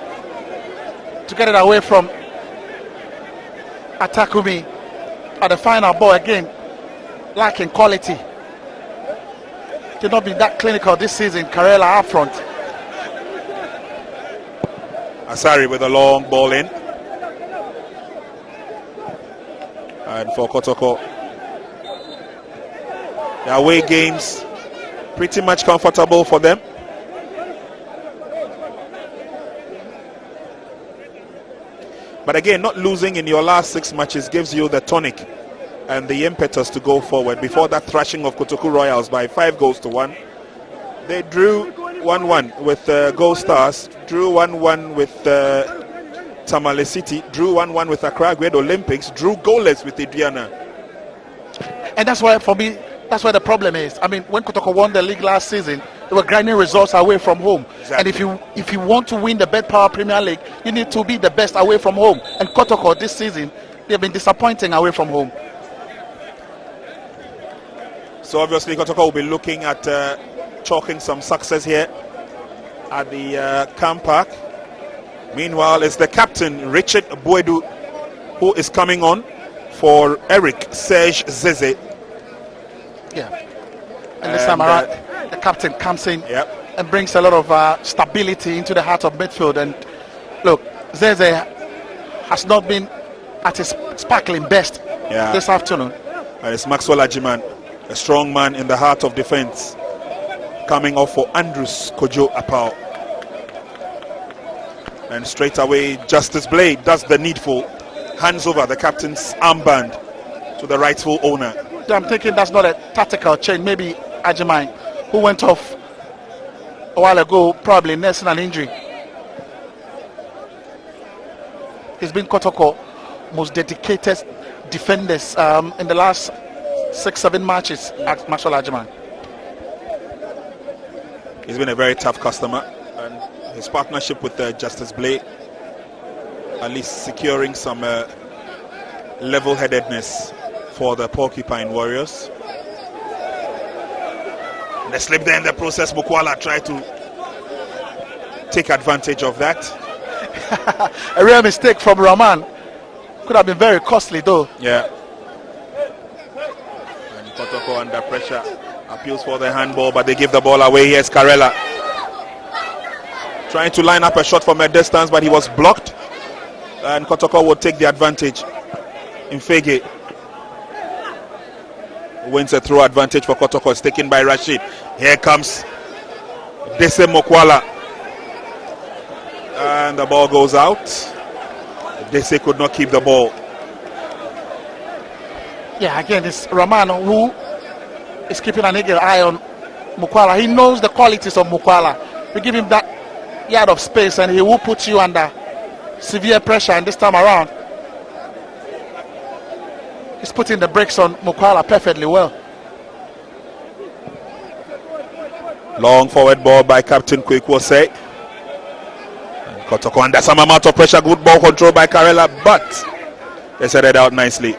to get it away from Atakumi. At the final ball, again, lacking quality. Did not be that clinical this season. Karela up front. Asari with a long ball in. And for Kotoko, the away games pretty much comfortable for them. But again, not losing in your last 6 matches gives you the tonic and the impetus to go forward. Before that thrashing of Kotoku Royals by 5 goals to 1, they drew 1-1 with Gold Stars, drew 1-1 with Tamale City, drew 1-1 with Accra Great Olympics, drew goalless with Adriana. And that's why, for me, that's where the problem is. I mean, when Kotoko won the league last season, they were grinding results away from home. Exactly. And if you want to win the Bet Power Premier League, you need to be the best away from home. And Kotoko this season, they've been disappointing away from home. So obviously Kotoko will be looking at chalking some success here at the camp park. Meanwhile, it's the captain, Richard Boedu, who is coming on for Eric Serge Zeze. Yeah. And this time around, the captain comes in and brings a lot of stability into the heart of midfield. And look, Zeze has not been at his sparkling best this afternoon. And it's Maxwell Ajiman, a strong man in the heart of defense, coming off for Andrews Kojo Apao. And straight away, Justice Blade does the needful, hands over the captain's armband to the rightful owner. I'm thinking that's not a tactical change. Maybe Ajiman, who went off a while ago, probably nursing an injury. He's been Kotoko most dedicated defenders in the last 6-7 matches at Maxwell Ajiman. He's been a very tough customer, and his partnership with Justice Blade at least securing some level-headedness for the Porcupine Warriors. They slipped there in the process. Mukwala tried to take advantage of that. A real mistake from Rahman. Could have been very costly though. Yeah. And Kotoko under pressure appeals for the handball, but they give the ball away. Here's Karela trying to line up a shot from a distance, but he was blocked, and Kotoko will take the advantage. Infege wins a throw advantage for Kotoko. It's taken by Rashid. Here comes Dese Mokwala, and the ball goes out. Dese could not keep the ball. Yeah, again, it's Rahman who is keeping an eagle eye on Mukwala. He knows the qualities of Mukwala. You give him that yard of space and he will put you under severe pressure, and this time around he's putting the brakes on Mukwala perfectly well. Long forward ball by Captain Kwekwose. Kotoko under some amount of pressure. Good ball control by Karela, but they set it out nicely.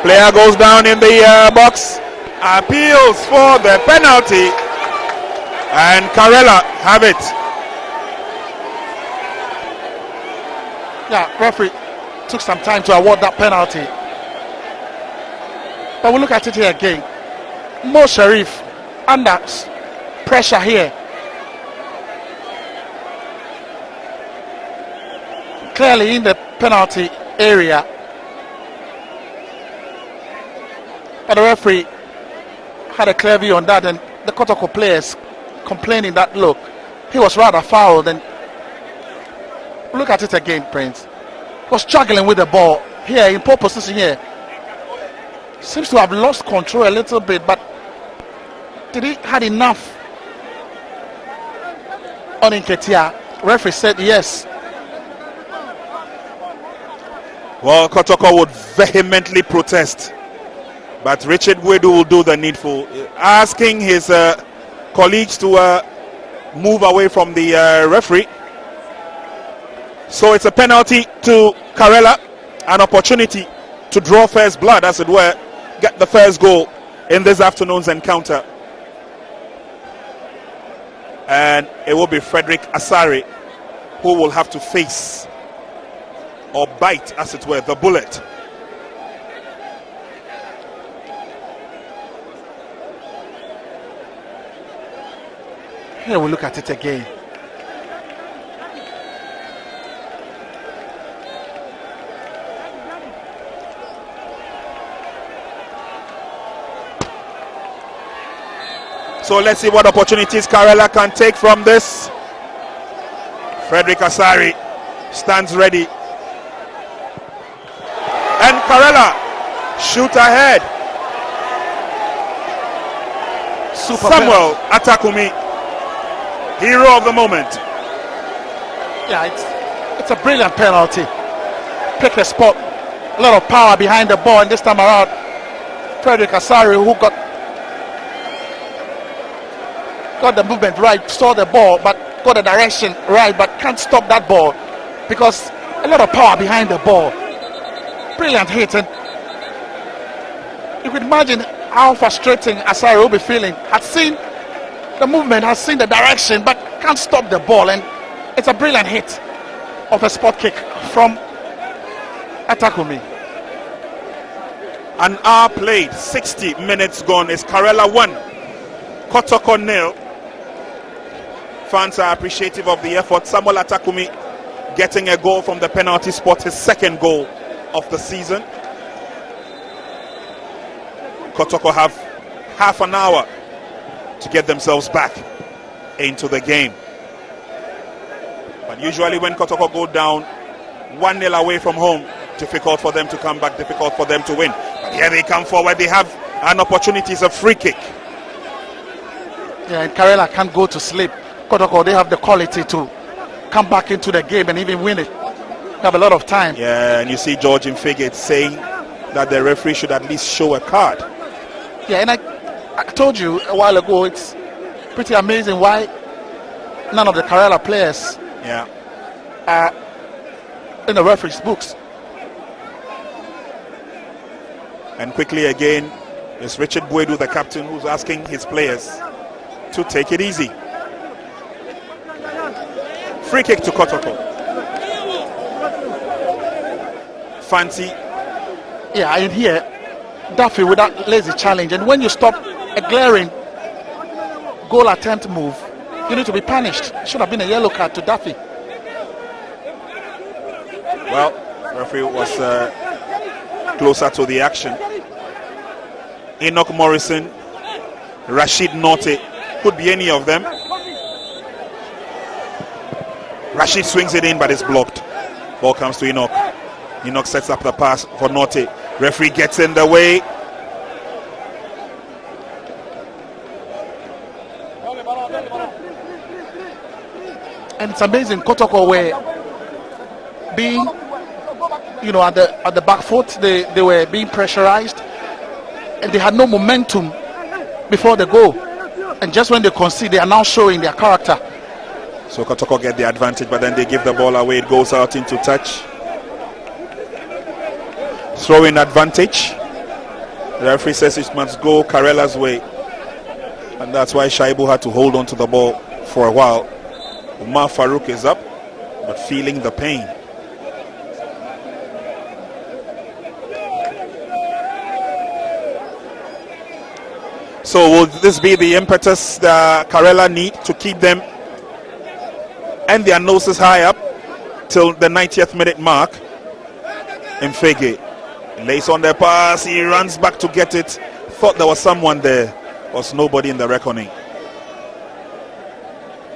Player goes down in the box, appeals for the penalty, and Karela have it. Yeah, referee took some time to award that penalty. But we look at it here again. Mo Sharif under pressure here. Clearly in the penalty area. But the referee had a clear view on that, and the Kotoko players complaining that, look, he was rather fouled. And look at it again, Prince. He was struggling with the ball here in poor position here. Seems to have lost control a little bit, but did he had enough on Nketia? Referee said yes. Well, Kotoko would vehemently protest, but Richard Wedu will do the needful, asking his colleagues to move away from the referee. So it's a penalty to Karela, an opportunity to draw first blood, as it were, get the first goal in this afternoon's encounter. And it will be Frederick Asare who will have to face, or bite, as it were, the bullet. Here we look at it again. So let's see what opportunities Karela can take from this. Frederick Asare stands ready. And Karela shoot ahead. Super Samuel Atakumi, hero of the moment. Yeah, it's a brilliant penalty. Pick the spot. A lot of power behind the ball, and this time around, Frederick Asare, who got the movement right, saw the ball, but got the direction right, but can't stop that ball because a lot of power behind the ball. Brilliant hit, and you could imagine how frustrating Asare will be feeling. Has seen the movement, has seen the direction, but can't stop the ball. And it's a brilliant hit of a spot kick from Atakumi. An hour played, 60 minutes gone. It's Karela 1, Kotoko 0. Fans are appreciative of the effort. Samuel Atakumi getting a goal from the penalty spot, his second goal of the season. Kotoko have half an hour to get themselves back into the game. But usually when Kotoko go down 1-0 away from home, difficult for them to come back, difficult for them to win. But here they come forward, they have an opportunity, it's a free kick. Yeah, and Karela can't go to sleep. Kotoko, they have the quality to come back into the game and even win it. They have a lot of time. Yeah, and you see George Infigate saying that the referee should at least show a card. Yeah, and I told you a while ago, it's pretty amazing why none of the Karela players are in the referee's books. And quickly again, it's Richard Buedu, the captain, who's asking his players to take it easy. Free kick to Kotoko. Fancy. Yeah, in here, Duffy with that lazy challenge. And when you stop a glaring goal attempt move, you need to be punished. Should have been a yellow card to Duffy. Well, referee was closer to the action. Enoch Morrison, Rashid Norte, could be any of them. Rashid swings it in, but it's blocked. Ball comes to Enoch. Enoch sets up the pass for Norte. Referee gets in the way. And it's amazing, Kotoko were being, at the back foot, they were being pressurized, and they had no momentum before the goal. And just when they concede, they are now showing their character. So Kotoko get the advantage, but then they give the ball away. It goes out into touch. Throw-in advantage. The referee says it must go Karela's way, and that's why Shaibu had to hold on to the ball for a while. Umar Farouk is up, but feeling the pain. So will this be the impetus that Karela need to keep them and their noses high up till the 90th minute mark? Mfege lays on the pass, he runs back to get it. Thought there was someone there, was nobody in the reckoning.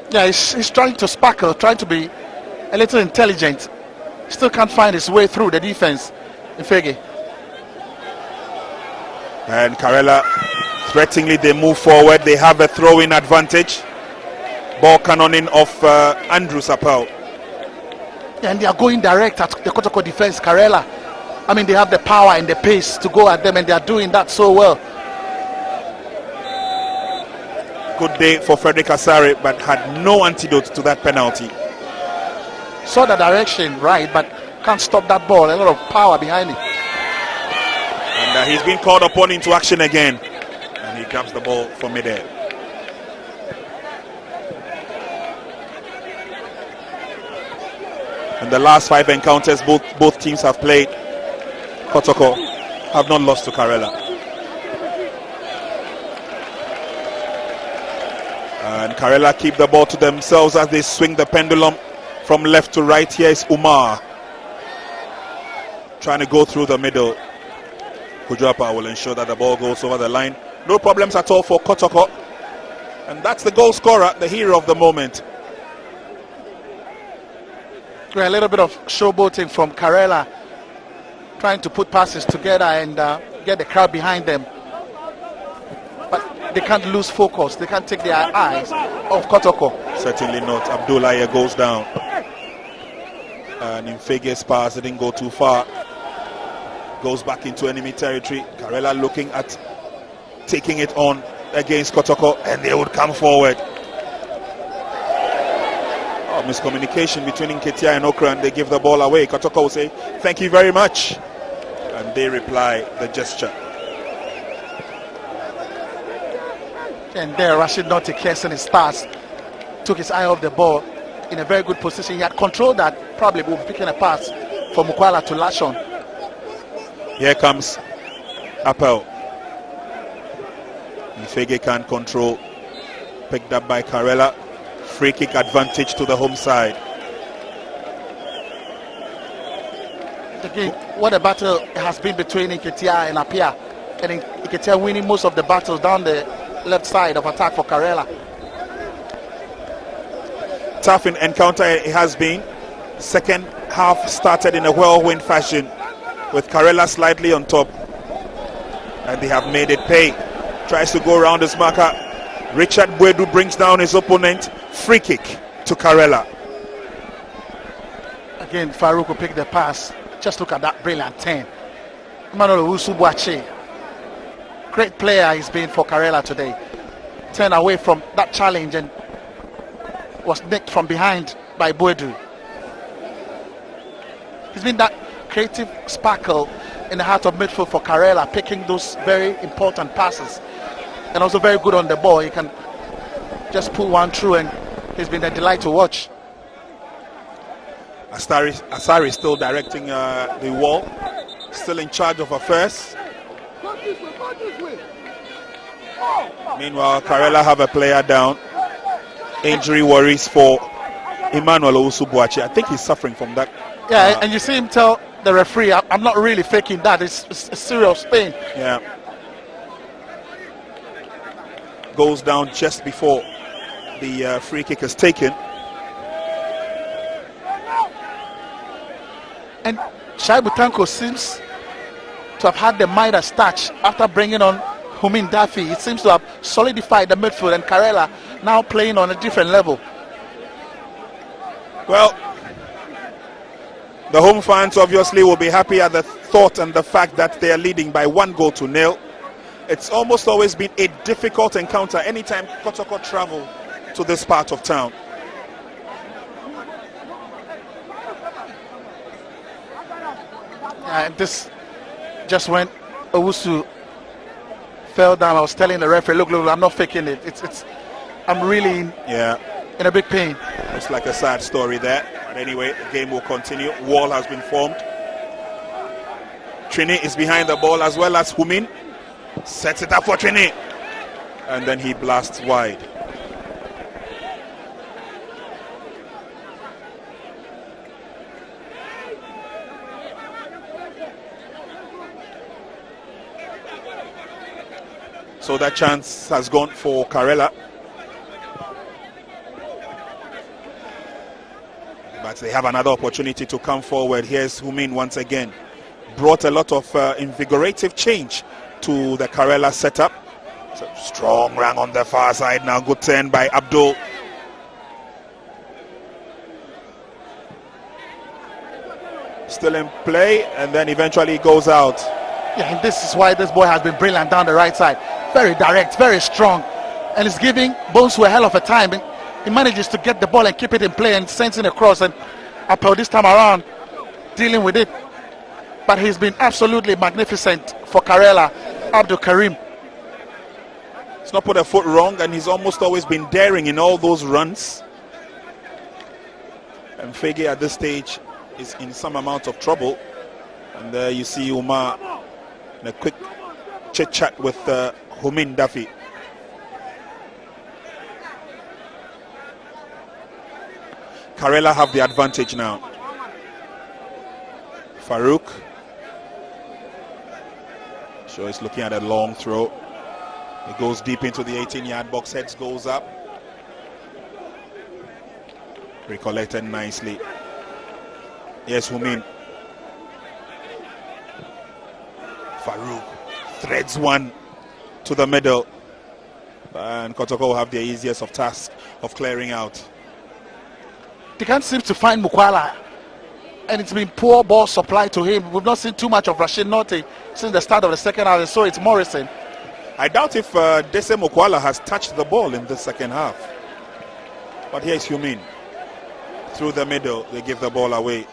Yeah, he's trying to sparkle, trying to be a little intelligent. Still can't find his way through the defense. Mfege. And Karela, threateningly they move forward. They have a throw-in advantage. Ball cannoning off Andrew Sapau. Yeah, and they are going direct at the Kotoko defense, Karela. I mean, they have the power and the pace to go at them, and they are doing that so well. Good day for Frederick Asare, but had no antidote to that penalty. Saw the direction right, but can't stop that ball. A lot of power behind it. And he's been called upon into action again. And he grabs the ball from midair. And the last 5 encounters both teams have played, Kotoko have not lost to Karela. And Karela keep the ball to themselves as they swing the pendulum from left to right. Here is Umar trying to go through the middle. Kujuapa will ensure that the ball goes over the line. No problems at all for Kotoko. And that's the goal scorer, the hero of the moment. A little bit of showboating from Karela, trying to put passes together and get the crowd behind them. But they can't lose focus. They can't take their eyes off Kotoko. Certainly not. Abdullah goes down. And Mfege's pass didn't go too far. Goes back into enemy territory. Karela looking at taking it on against Kotoko, and they would come forward. Miscommunication between Nketia and Okra, and they give the ball away. Kotoko will say, "Thank you very much." And they reply the gesture. And there, Rashid Notti casing his stars, took his eye off the ball in a very good position. He had controlled that, probably will be picking a pass for Mukwala to lash on. Here comes Appel. Ifege can control. Picked up by Karela. Free kick advantage to the home side. Again, what a battle has been between Nketia and Apia. And Nketia winning most of the battles down the left side of attack for Karela. Tough encounter it has been. Second half started in a whirlwind fashion with Karela slightly on top. And they have made it pay. Tries to go around his marker. Richard Bwedu brings down his opponent. Free kick to Karela. Again, Farouk will pick the pass. Just look at that brilliant 10. Emmanuel Owusu-Boakye. Great player he's been for Karela today. Turned away from that challenge and was nicked from behind by Bwedu. He's been that creative sparkle in the heart of midfield for Karela, picking those very important passes. And also very good on the ball. He can just pull one through, and he's been a delight to watch. Asari still directing the wall, still in charge of affairs. Meanwhile, Karela have a player down. Injury worries for Emmanuel Owusu-Boakye. I think he's suffering from that. Yeah, and you see him tell the referee, I'm not really faking that. It's a serious pain. Yeah. Goes down just before the free kick is taken. And Shaibu Tanko seems to have had the Midas touch after bringing on Humin Daffy. It seems to have solidified the midfield, and Karela now playing on a different level. Well, the home fans obviously will be happy at the thought and the fact that they are leading by 1-0. It's almost always been a difficult encounter anytime Kotoko travel to this part of town. And this just when Owusu fell down, I was telling the referee, look, I'm not faking it. I'm really in a big pain. Looks like a sad story there. But anyway, the game will continue. Wall has been formed. Trini is behind the ball as well as Humin. Sets it up for Trini. And then he blasts wide. So that chance has gone for Karela. But they have another opportunity to come forward. Here's Humin once again. Brought a lot of invigorative change to the Karela setup. So strong run on the far side now. Good turn by Abdul. Still in play, and then eventually goes out. Yeah, and this is why this boy has been brilliant down the right side. Very direct, very strong, and it's giving Bonsu a hell of a time. And he manages to get the ball and keep it in play and sends it across. And Appel this time around dealing with it, but he's been absolutely magnificent for Karela. Abdul Karim. He's not put a foot wrong, and he's almost always been daring in all those runs. And Fege at this stage is in some amount of trouble. And there you see Umar in a quick chit chat with Humin Daffy. Karela have the advantage now. Farouk. So he's looking at a long throw. It goes deep into the 18-yard box. Heads goes up. Recollected nicely. Yes, Humin. Farouk threads one to the middle. And Kotoko will have the easiest of tasks of clearing out. They can't seem to find Mukwala, and it's been poor ball supply to him. We've not seen too much of Rashid Notti since the start of the second half, so it's Morrison. I doubt if Dese Mukwala has touched the ball in the second half. But here's Humin. Through the middle, they give the ball away.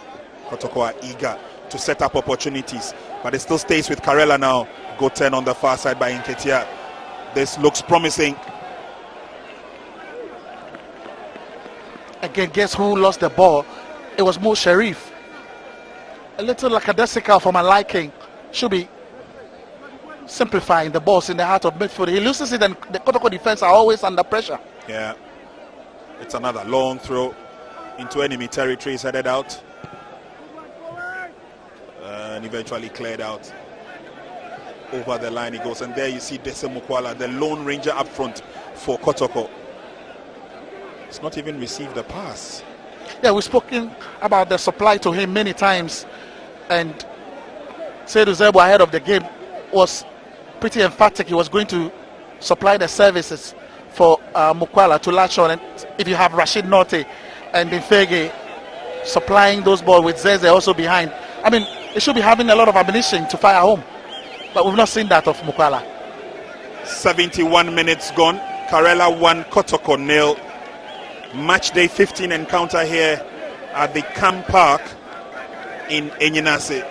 Kotoko are eager to set up opportunities, but it still stays with Karela now. Good turn on the far side by Nketia. This looks promising. Again, guess who lost the ball? It was Mo Sharif. A little lackadaisical for my liking. Should be simplifying the balls in the heart of midfield. He loses it, and the Kotoko defense are always under pressure. Yeah. It's another long throw into enemy territory. He's headed out. And eventually cleared out. Over the line he goes. And there you see Dese Mukwala, the lone ranger up front for Kotoko. He's not even received a pass. Yeah, we've spoken about the supply to him many times. And Seydou Zebo ahead of the game was pretty emphatic. He was going to supply the services for Mukwala to latch on. And if you have Rashid Norte and Infege supplying those balls with Zeze also behind, I mean, they should be having a lot of ammunition to fire home. But we've not seen that of Mukwala. 71 minutes gone. Karela 1, Kotoko 0. Match day 15 encounter here at the Camp Park in Enyinase.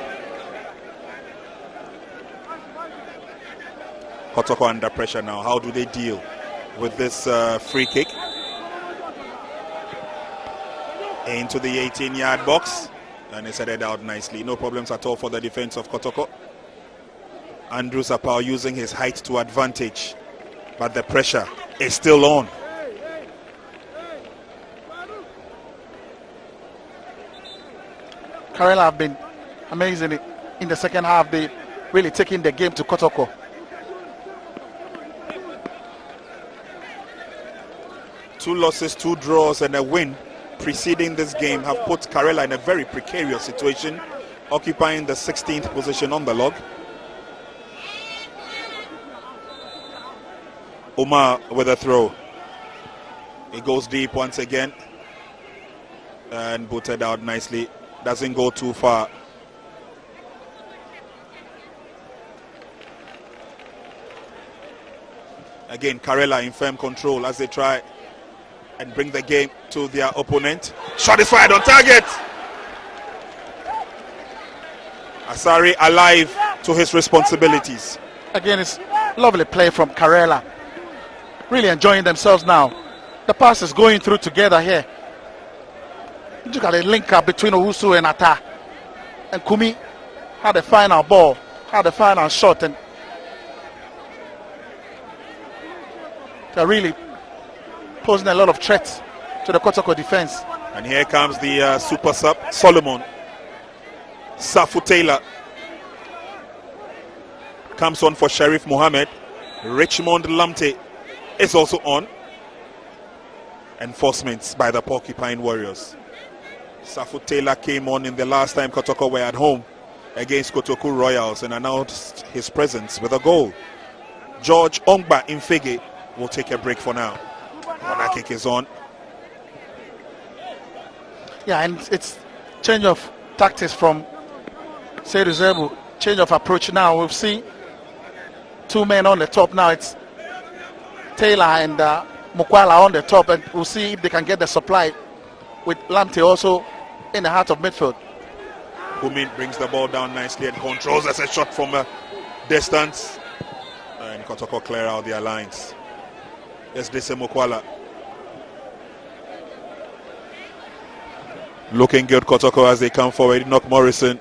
Kotoko under pressure now. How do they deal with this free kick? Into the 18-yard box. And it's headed out nicely. No problems at all for the defense of Kotoko. Andrew Sapau using his height to advantage. But the pressure is still on. Karela have been amazing in the second half. They really taking the game to Kotoko. Two losses, 2 draws, and a win preceding this game have put Karela in a very precarious situation, occupying the 16th position on the log. Umar with a throw. It goes deep once again and booted out nicely. Doesn't go too far. Again, Karela in firm control as they try and bring the game to their opponent. Shot is fired on target. Asari alive to his responsibilities. Again, it's lovely play from Karela. Really enjoying themselves now. The pass is going through together here. Look at the link up between Owusu and Ata. And Kumi had the final ball, had the final shot, and they're really posing a lot of threats to the Kotoko defense. And here comes the super sub, Solomon. Safu Taylor comes on for Sharif Mohammed. Richmond Lamte is also on. Enforcements by the Porcupine Warriors. Safu Taylor came on in the last time Kotoko were at home against Kotoku Royals and announced his presence with a goal. George Ongba Infege will take a break for now. Corner kick is on. Yeah, and it's change of tactics from Seydou Zebo. Change of approach now. We've seen 2 men on the top now. It's Taylor and Mukwala on the top, and we'll see if they can get the supply with Lamte also in the heart of midfield. Kumin brings the ball down nicely and controls as a shot from a distance. And Kotoko clear out their lines. Yes, Dese Mukwala. Looking good, Kotoko, as they come forward. Knock Morrison.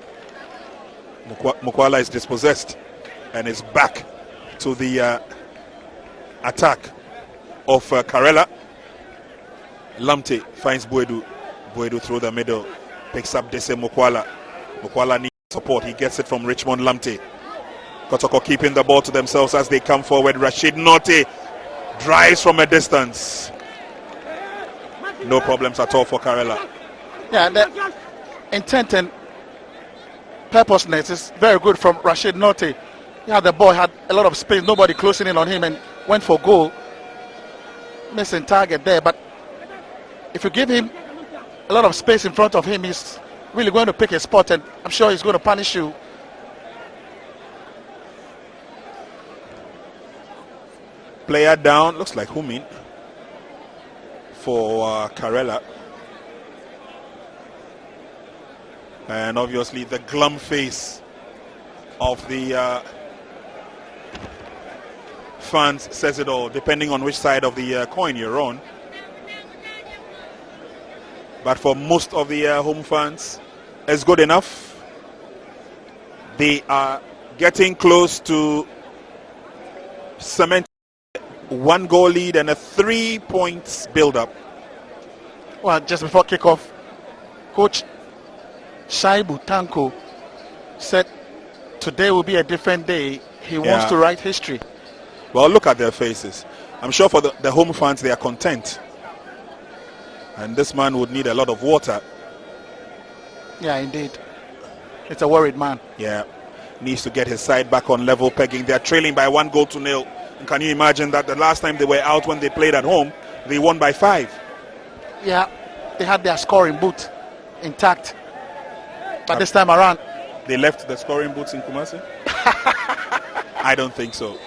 Mukwala is dispossessed and is back to the attack of Karela. Lamte finds Boedu. Boedu through the middle. Picks up Dese Mukwala. Mukwala needs support. He gets it from Richmond Lamte. Kotoko keeping the ball to themselves as they come forward. Rashid Norte drives from a distance. No problems at all for Karela. Yeah, the intent and purposeness is very good from Rashid Norte. Yeah, the ball had a lot of space, nobody closing in on him, and went for goal. Missing target there, but if you give him a lot of space in front of him, he's really going to pick a spot, and I'm sure he's going to punish you. Player down, looks like Humin for Karela. And obviously the glum face of the fans says it all, depending on which side of the coin you're on. but for most of the home fans, it's good enough. They are getting close to cement 1-goal lead and a 3 points build-up. Well, just before kickoff, Coach Shaibu Tanko said today will be a different day. He wants to write history. Well, look at their faces. I'm sure for the home fans, they are content. And this man would need a lot of water. Yeah, indeed. It's a worried man. Yeah. Needs to get his side back on level pegging. They are trailing by 1-0. And can you imagine that the last time they were out when they played at home, they won by 5? Yeah, they had their scoring boot intact. But this time around, they left the scoring boots in Kumasi? I don't think so.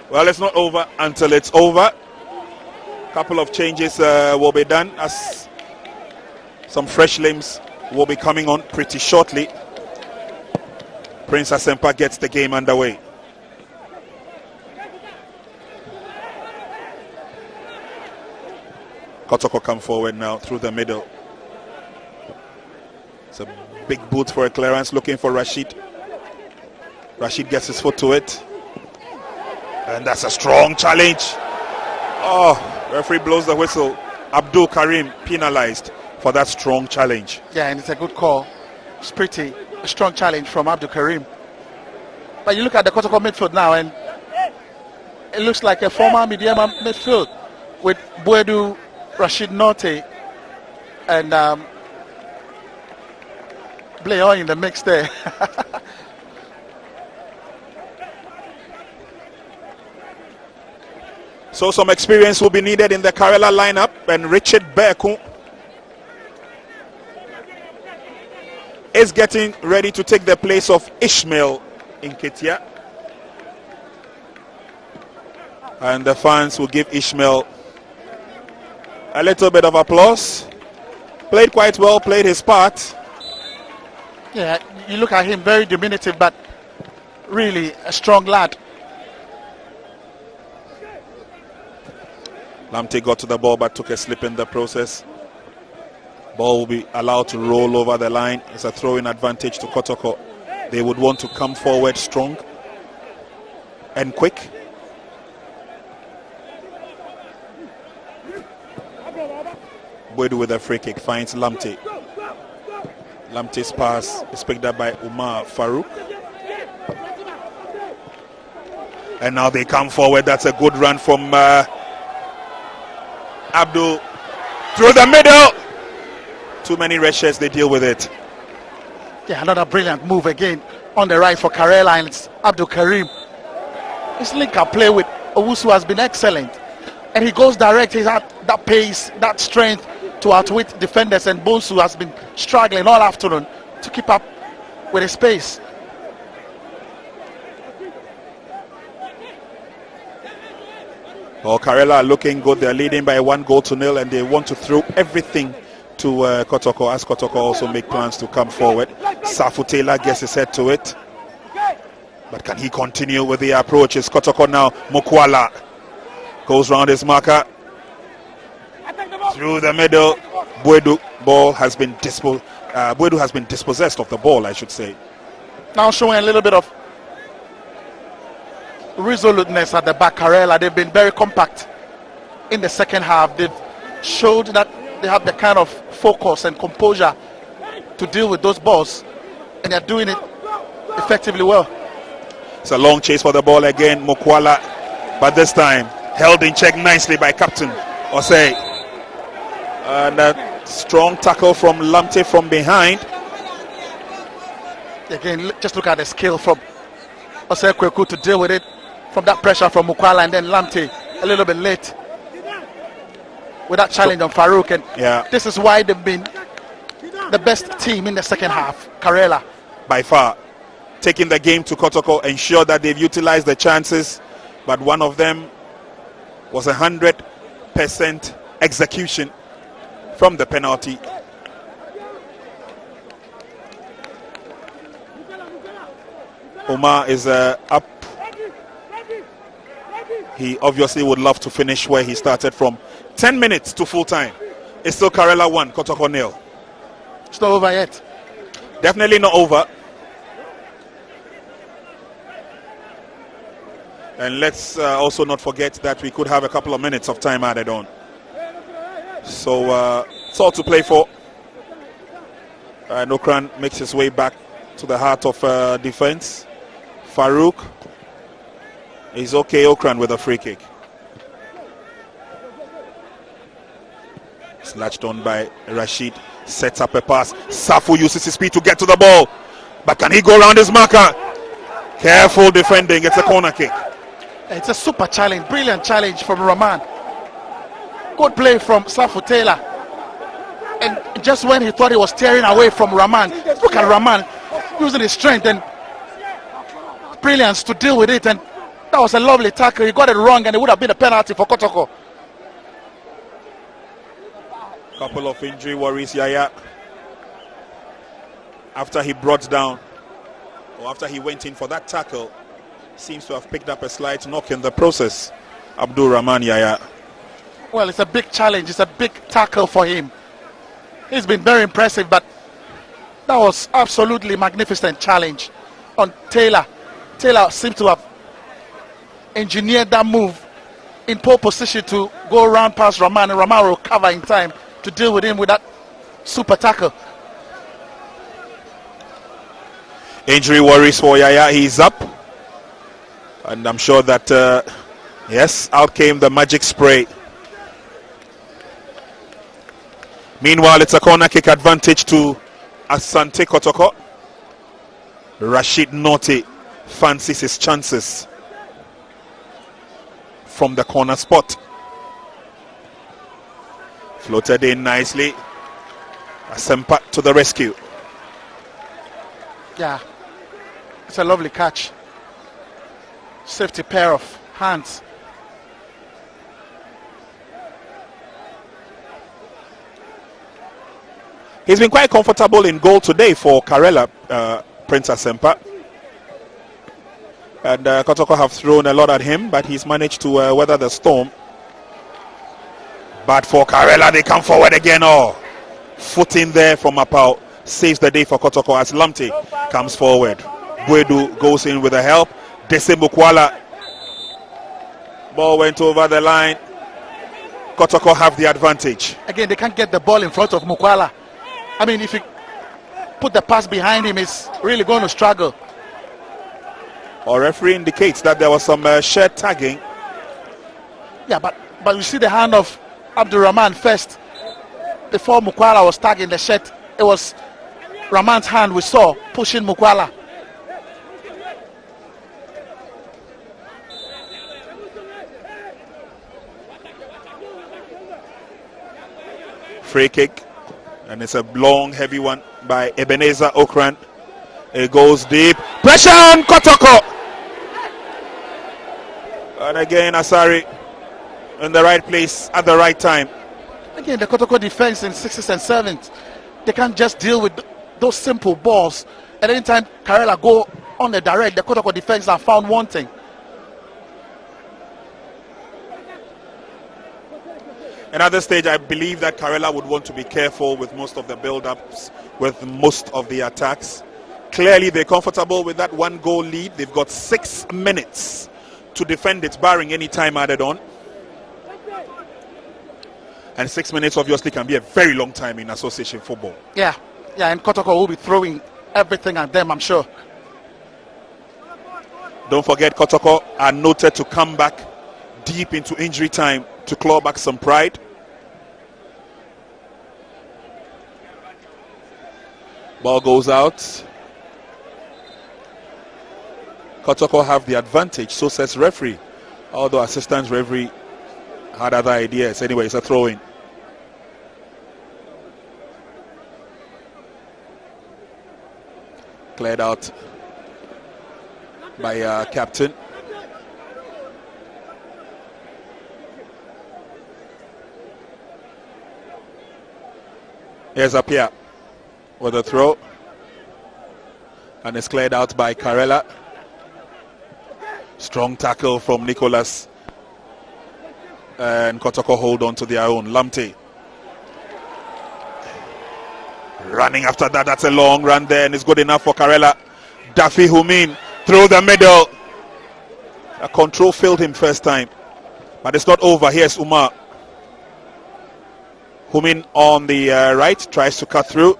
Well, it's not over until it's over. Couple of changes will be done as some fresh limbs will be coming on pretty shortly. Prince Asempa gets the game underway. Kotoko come forward now through the middle. It's a big boot for a clearance, looking for Rashid. Rashid gets his foot to it. And that's a strong challenge. Oh, referee blows the whistle. Abdul Karim penalized for that strong challenge. Yeah, and it's a good call. It's pretty a strong challenge from Abdul Karim. But you look at the Kotoko midfield now, and it looks like a former Midiama midfield with Buedu, Rashid Norte, and Blayon in the mix there. So some experience will be needed in the Karela lineup, and Richard Beku is getting ready to take the place of Ishmael Nketia. And the fans will give Ishmael a little bit of applause. Played quite well, played his part. Yeah, you look at him, very diminutive, but really a strong lad. Lamte got to the ball but took a slip in the process. Ball will be allowed to roll over the line. It's a throw-in advantage to Kotoko. They would want to come forward strong and quick. Boyd with a free kick finds Lamte. Lamte's pass is picked up by Umar Farouk. And now they come forward. That's a good run from Abdul through the middle. Too many red shirts, they deal with it. Yeah, another brilliant move again on the right for Karela, and it's Abdul Karim. His link-up play with Owusu has been excellent, and he goes direct. He's had that pace, that strength to outwit defenders, and Bonsu has been struggling all afternoon to keep up with his pace. Well, Karela are looking good. They're leading by 1-0, and they want to throw everything to Kotoko, as Kotoko also make plans to come forward. Safu Taylor gets his head to it. But can he continue with the approach? It's Kotoko now. Mokwala goes round his marker. Through the middle. Buedu has been dispossessed of the ball, I should say. Now showing a little bit of resoluteness at the back. Karela, they've been very compact in the second half. They've showed that they have the kind of focus and composure to deal with those balls, and they're doing it effectively well. It's a long chase for the ball again. Mokwala, but this time held in check nicely by Captain Osei. And a strong tackle from Lamte from behind. Again, just look at the skill from Osei Kweku to deal with it, from that pressure from Mokwala, and then Lamte a little bit late with that challenge on Farouk. And this is why they've been the best team in the second half, Karela. By far, taking the game to Kotoko, ensure that they've utilized the chances, but one of them was 100% execution from the penalty. Omar is up. He obviously would love to finish where he started from. 10 minutes to full time. It's still Karela 1, Kotoko 0. It's not over yet. Definitely not over. And let's also not forget that we could have a couple of minutes of time added on. So it's all to play for. Okran makes his way back to the heart of defense. Farouk is okay. Okran with a free kick. Snatched on by Rashid. Sets up a pass. Safu uses his speed to get to the ball. But can he go around his marker? Careful defending. It's a corner kick. It's a super challenge. Brilliant challenge from Rahman. Good play from Safu Taylor. And just when he thought he was tearing away from Rahman, look at Rahman using his strength and brilliance to deal with it. And that was a lovely tackle. He got it wrong and it would have been a penalty for Kotoko. Couple of injury worries, Yaya. After he brought down, or after he went in for that tackle, seems to have picked up a slight knock in the process. Abdul Rahman Yaya. Well, it's a big challenge. It's a big tackle for him. He's been very impressive, but that was absolutely magnificent challenge on Taylor. Taylor seemed to have engineered that move in pole position to go around past Rahman, and Rahman will cover in time to deal with him with that super tackle. Injury worries for Yaya. He's up. And I'm sure that, yes, out came the magic spray. Meanwhile, it's a corner kick advantage to Asante Kotoko. Rashid Norte fancies his chances from the corner spot. Floated in nicely. Asempa to the rescue. Yeah, it's a lovely catch. Safety pair of hands. He's been quite comfortable in goal today for Karela, Prince Asempa. And Kotoko have thrown a lot at him, but he's managed to weather the storm. But for Karela, they come forward again. Oh, foot in there from Apau. Saves the day for Kotoko as Lamte comes forward. Bwedu goes in with a help. Dese Mukwala. Ball went over the line. Kotoko have the advantage. Again, they can't get the ball in front of Mukwala. I mean, if you put the pass behind him, he's really going to struggle. Our referee indicates that there was some shared tagging. Yeah, but you see the hand of Abdurrahman first. Before Mukwala was tagging the shirt, it was Rahman's hand we saw pushing Mukwala. Free kick, and it's a long, heavy one by Ebenezer Okran. It goes deep. Pressure on Kotoko. And again, Asari in the right place at the right time. Again, the Kotoko defense in 6th and 7th, they can't just deal with those simple balls. At any time Karela go on the direct, the Kotoko defense are found wanting. And at this stage, I believe that Karela would want to be careful with most of the build-ups, with most of the attacks. Clearly, they're comfortable with that 1-goal lead. They've got 6 minutes to defend it, barring any time added on. And 6 minutes obviously can be a very long time in association football. Yeah, and Kotoko will be throwing everything at them, I'm sure. Don't forget, Kotoko are noted to come back deep into injury time to claw back some pride. Ball goes out. Kotoko have the advantage, so says referee. Although assistant referee had other ideas. Anyway, it's a throw-in. Cleared out by captain. Here's Apia with a throw. And it's cleared out by Karela. Strong tackle from Nicholas. And Kotoko hold on to their own. Lamte Running after that, that's a long run there, and it's good enough for Karela. Daffy Humin through the middle. A control failed him first time, but it's not over. Here's Umar. Humin on the right, tries to cut through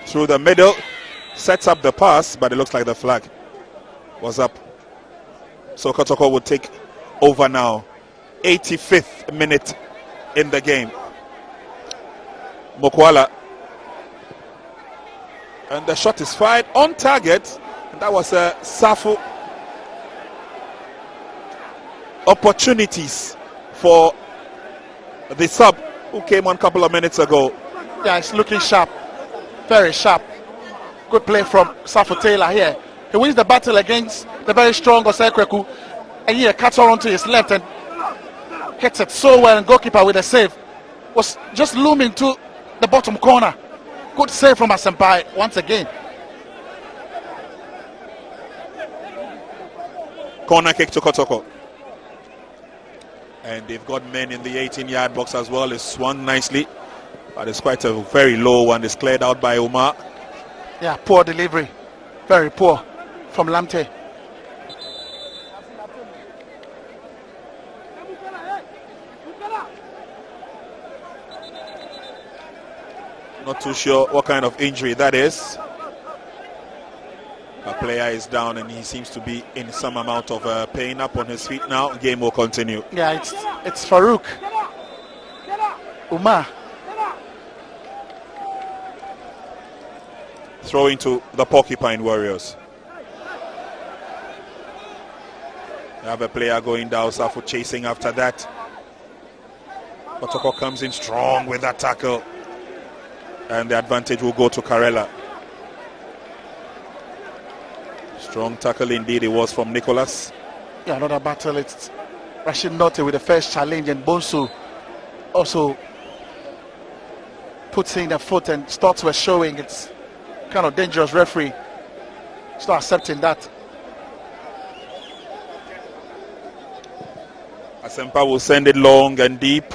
the middle, sets up the pass, but it looks like the flag was up. So Kotoko would take over now. 85th minute in the game. Mokwala. And the shot is fired on target. And that was a Safo. Opportunities for the sub who came on a couple of minutes ago. Yeah, it's looking sharp. Very sharp. Good play from Safo Taylor here. He wins the battle against the very strong Osekweku. And here cuts on to his left and hits it so well, and goalkeeper with a save was just looming to the bottom corner. Good save from Asempai once again. Corner kick to Kotoko. And they've got men in the 18-yard box as well. It's swung nicely, but it's quite a very low one. It's cleared out by Umar. Yeah, poor delivery. Very poor from Lamte. Not too sure what kind of injury that is. A player is down and he seems to be in some amount of pain. Up on his feet now. Game will continue. Yeah, it's Farouk. Umar. Throw into the Porcupine Warriors. They have a player going down, Safo chasing after that. Kotoko comes in strong with that tackle. And the advantage will go to Karela. Strong tackle indeed it was from Nicholas. Yeah, another battle. It's Rashid Note with the first challenge, and Bonsu also puts in the foot, and starts were showing. It's kind of dangerous. Referee start accepting that. Asempa will send it long and deep.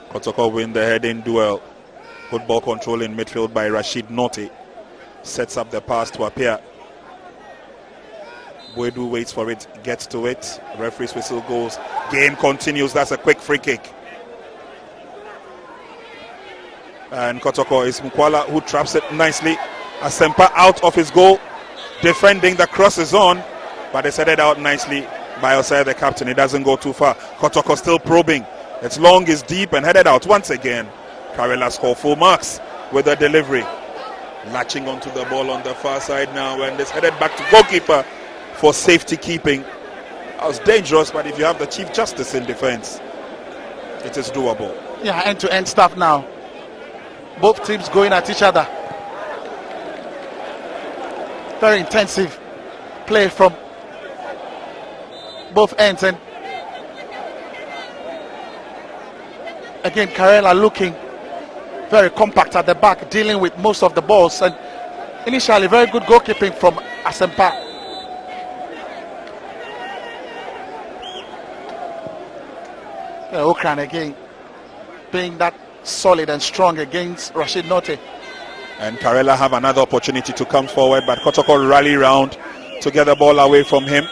Kotoko win the heading duel. Good ball control in midfield by Rashid Note. Sets up the pass to Apia. Boedu waits for it, gets to it. Referee's whistle goes. Game continues. That's a quick free kick. And Kotoko is Mukwala who traps it nicely. Asempa out of his goal. Defending, the cross is on, but it's headed out nicely by Osei, the captain. It doesn't go too far. Kotoko still probing. It's long, it's deep, and headed out once again. Karela score full marks with the delivery. Latching onto the ball on the far side now, and it's headed back to goalkeeper for safety keeping. That was dangerous, but if you have the Chief Justice in defense, it is doable. Yeah, end-to-end stuff now. Both teams going at each other. Very intensive play from both ends, and again Karela looking very compact at the back, dealing with most of the balls, and initially very good goalkeeping from Asempa. Okran again being that solid and strong against Rashid Note. And Karela have another opportunity to come forward, but Kotoko rally round to get the ball away from him.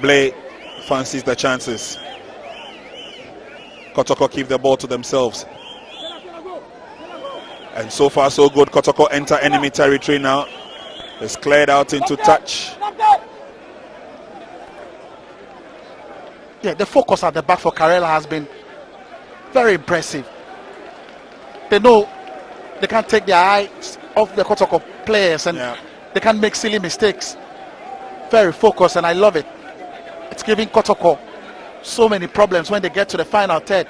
Blay fancies the chances. Kotoko keep the ball to themselves. And so far so good. Kotoko enter enemy territory now. It's cleared out into touch. Yeah, the focus at the back for Karela has been very impressive. They know they can't take their eyes off the Kotoko players, and they can't make silly mistakes. Very focused, and I love it. It's giving Kotoko so many problems when they get to the final third.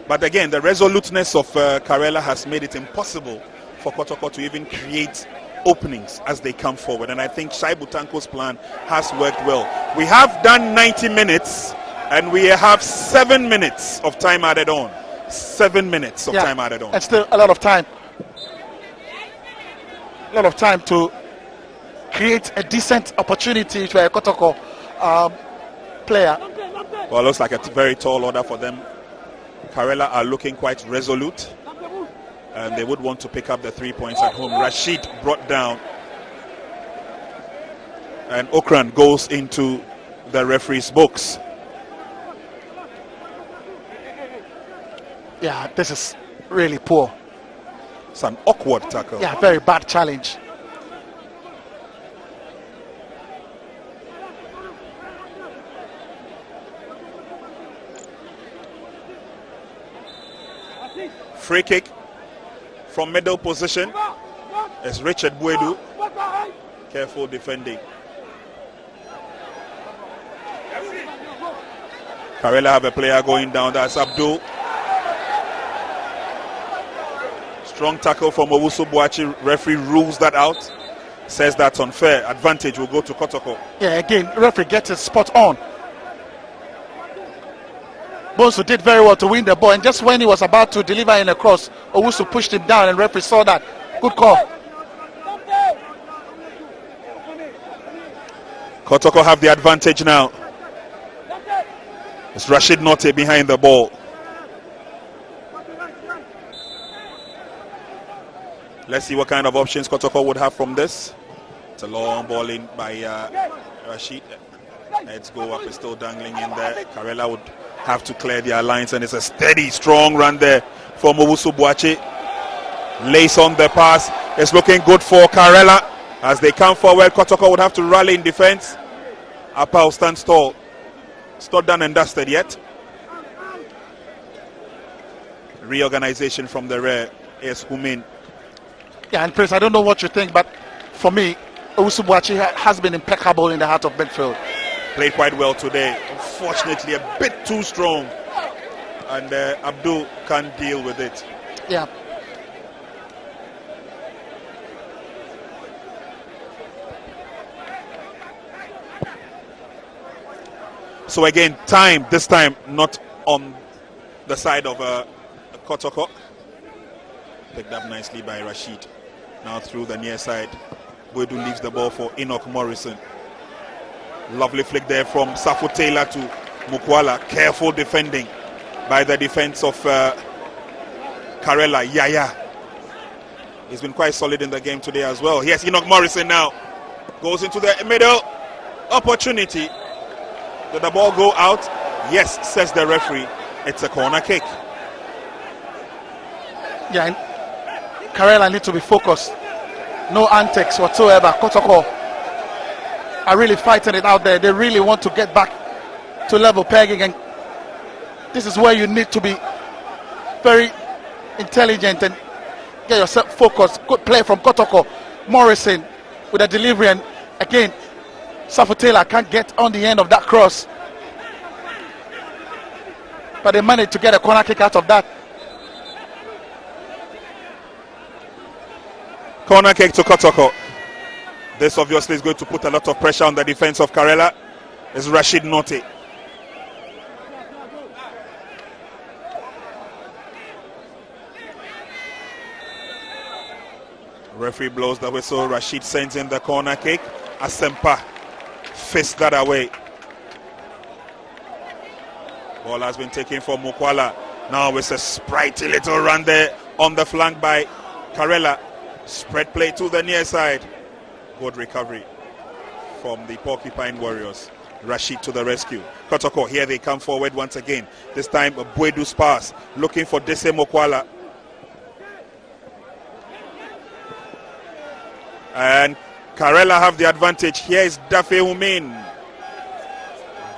But again, the resoluteness of Karela has made it impossible for Kotoko to even create openings as they come forward. And I think Shaibu Tanko's plan has worked well. We have done 90 minutes and we have 7 minutes of time added on. 7 minutes of time added on. And still a lot of time. A lot of time to create a decent opportunity for a Kotoko player. Well, it looks like a very tall order for them Karela are looking quite resolute, and they would want to pick up the 3 points at home. Rashid brought down, and Okran goes into the referee's books. Yeah, this is really poor. It's an awkward tackle. Yeah, very bad challenge. Free kick from middle position. It's Richard Buedu. Careful defending. Karela have a player going down. That's Abdul. Strong tackle from Owusu Boachi. Referee rules that out. Says that's unfair. Advantage will go to Kotoko. Yeah, again, referee gets it spot on. Bonsu did very well to win the ball, and just when he was about to deliver in a cross, Owusu pushed him down, and referee saw that. Good call. Kotoko have the advantage now. It's Rashid Note behind the ball. Let's see what kind of options Kotoko would have from this. It's a long ball in by Rashid. Let's go up, it's still dangling in there. Karela would have to clear their lines, and it's a steady, strong run there from Owusu Boachi. Lace on the pass. It's looking good for Karela. As they come forward, Kotoko would have to rally in defense. Apau stands tall. It's not done and dusted yet. Reorganization from the rear is Humin. Yeah, and Prince, I don't know what you think, but for me, Owusu Boachi has been impeccable in the heart of midfield. Played quite well today. Unfortunately, a bit too strong. And Abdul can't deal with it. Yeah. So again, time, this time not on the side of Kotoko. Picked up nicely by Rashid. Now through the near side. Boedu leaves the ball for Enoch Morrison. Lovely flick there from Safu Taylor to Mukwala. Careful defending by the defense of Karela. Yaya. He's been quite solid in the game today as well. Yes, Enoch Morrison now goes into the middle. Opportunity. Did the ball go out? Yes, says the referee. It's a corner kick. Yeah, and Karela need to be focused. No antics whatsoever. Kotoko are really fighting it out there. They really want to get back to level pegging, and this is where you need to be very intelligent and get yourself focused. Good play from Kotoko. Morrison with a delivery, and again Safutela can't get on the end of that cross, but they managed to get a corner kick out of that. Corner kick to Kotoko. This obviously is going to put a lot of pressure on the defense of Karela. It's Rashid Note. Referee blows the whistle. Rashid sends in the corner kick. Asempa fists that away. Ball has been taken from Mukwala. Now it's a sprightly little run there on the flank by Karela. Spread play to the near side. Good recovery from the Porcupine Warriors. Rashid to the rescue. Kotoko, here they come forward once again. This time a Buedu's pass, looking for Dese Mukwala. And Karela have the advantage. Here is Dafe Umin.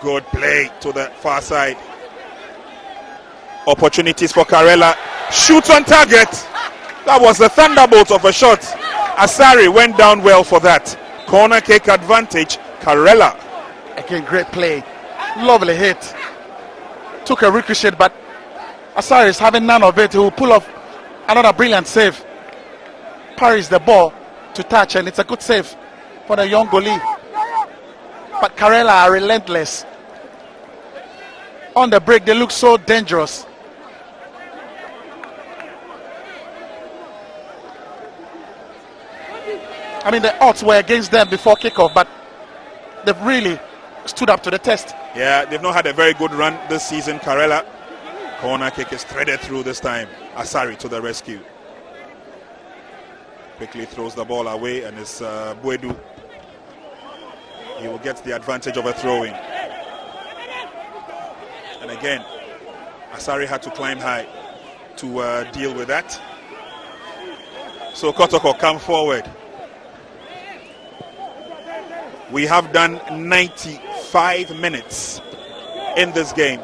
Good play to the far side. Opportunities for Karela. Shoots on target. That was the thunderbolt of a shot. Asari went down well for that. Corner kick advantage, Karela. Again, great play. Lovely hit. Took a ricochet, but Asari is having none of it. He will pull off another brilliant save. Parries the ball to touch, and it's a good save for the young goalie. But Karela are relentless. On the break, they look so dangerous. I mean, the odds were against them before kickoff, but they've really stood up to the test. Yeah, they've not had a very good run this season, Karela. Corner kick is threaded through this time. Asari to the rescue. Quickly throws the ball away, and it's Buedu. He will get the advantage of a throw-in. And again, Asari had to climb high to deal with that. So Kotoko come forward. We have done 95 minutes in this game.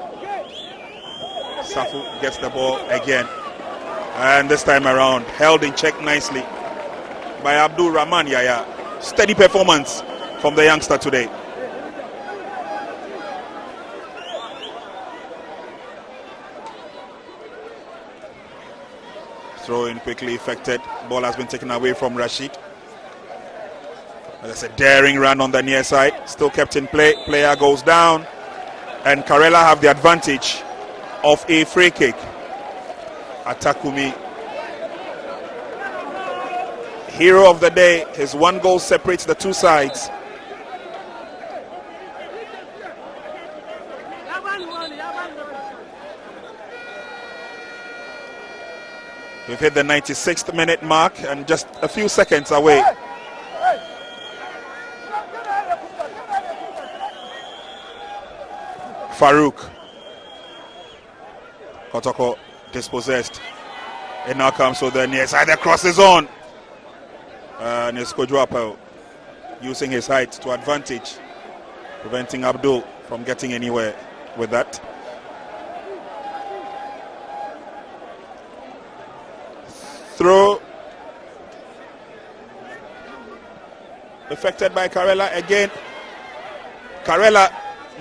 Safu gets the ball again. And this time around, held in check nicely by Abdul Rahman Yaya. Steady performance from the youngster today. Throw in quickly effected. Ball has been taken away from Rashid. There's a daring run on the near side. Still kept in play. Player goes down. And Karela have the advantage of a free kick. Atakumi, hero of the day. His one goal separates the two sides. We've hit the 96th minute mark and just a few seconds away. Farouk. Kotoko dispossessed. It now comes to the near side. The cross is on. And it's Kojuapel using his height to advantage, preventing Abdul from getting anywhere with that. Throw affected by Karela again. Karela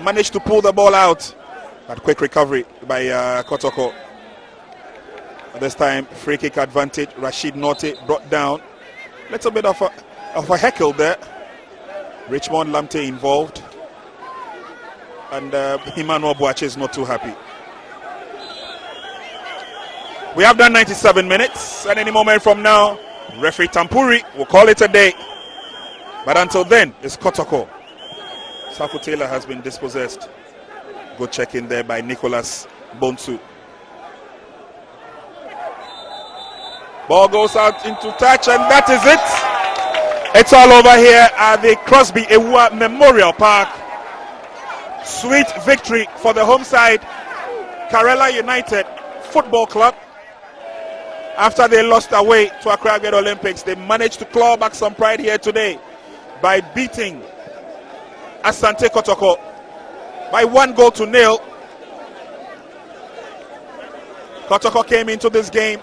managed to pull the ball out. That quick recovery by Kotoko. This time free kick advantage. Rashid Norte brought down. Little bit of a heckle there. Richmond Lamte involved. And Emmanuel Boache is not too happy. We have done 97 minutes, and any moment from now, referee Tampuri will call it a day. But until then, it's Kotoko. Safu Taylor has been dispossessed. Good check in there by Nicholas Bonsu. Ball goes out into touch, and that is it. It's all over here at the Crosby Ewa Memorial Park. Sweet victory for the home side, Karela United Football Club. After they lost away to Accra Great Olympics, they managed to claw back some pride here today by beating Asante Kotoko by 1-0. Kotoko came into this game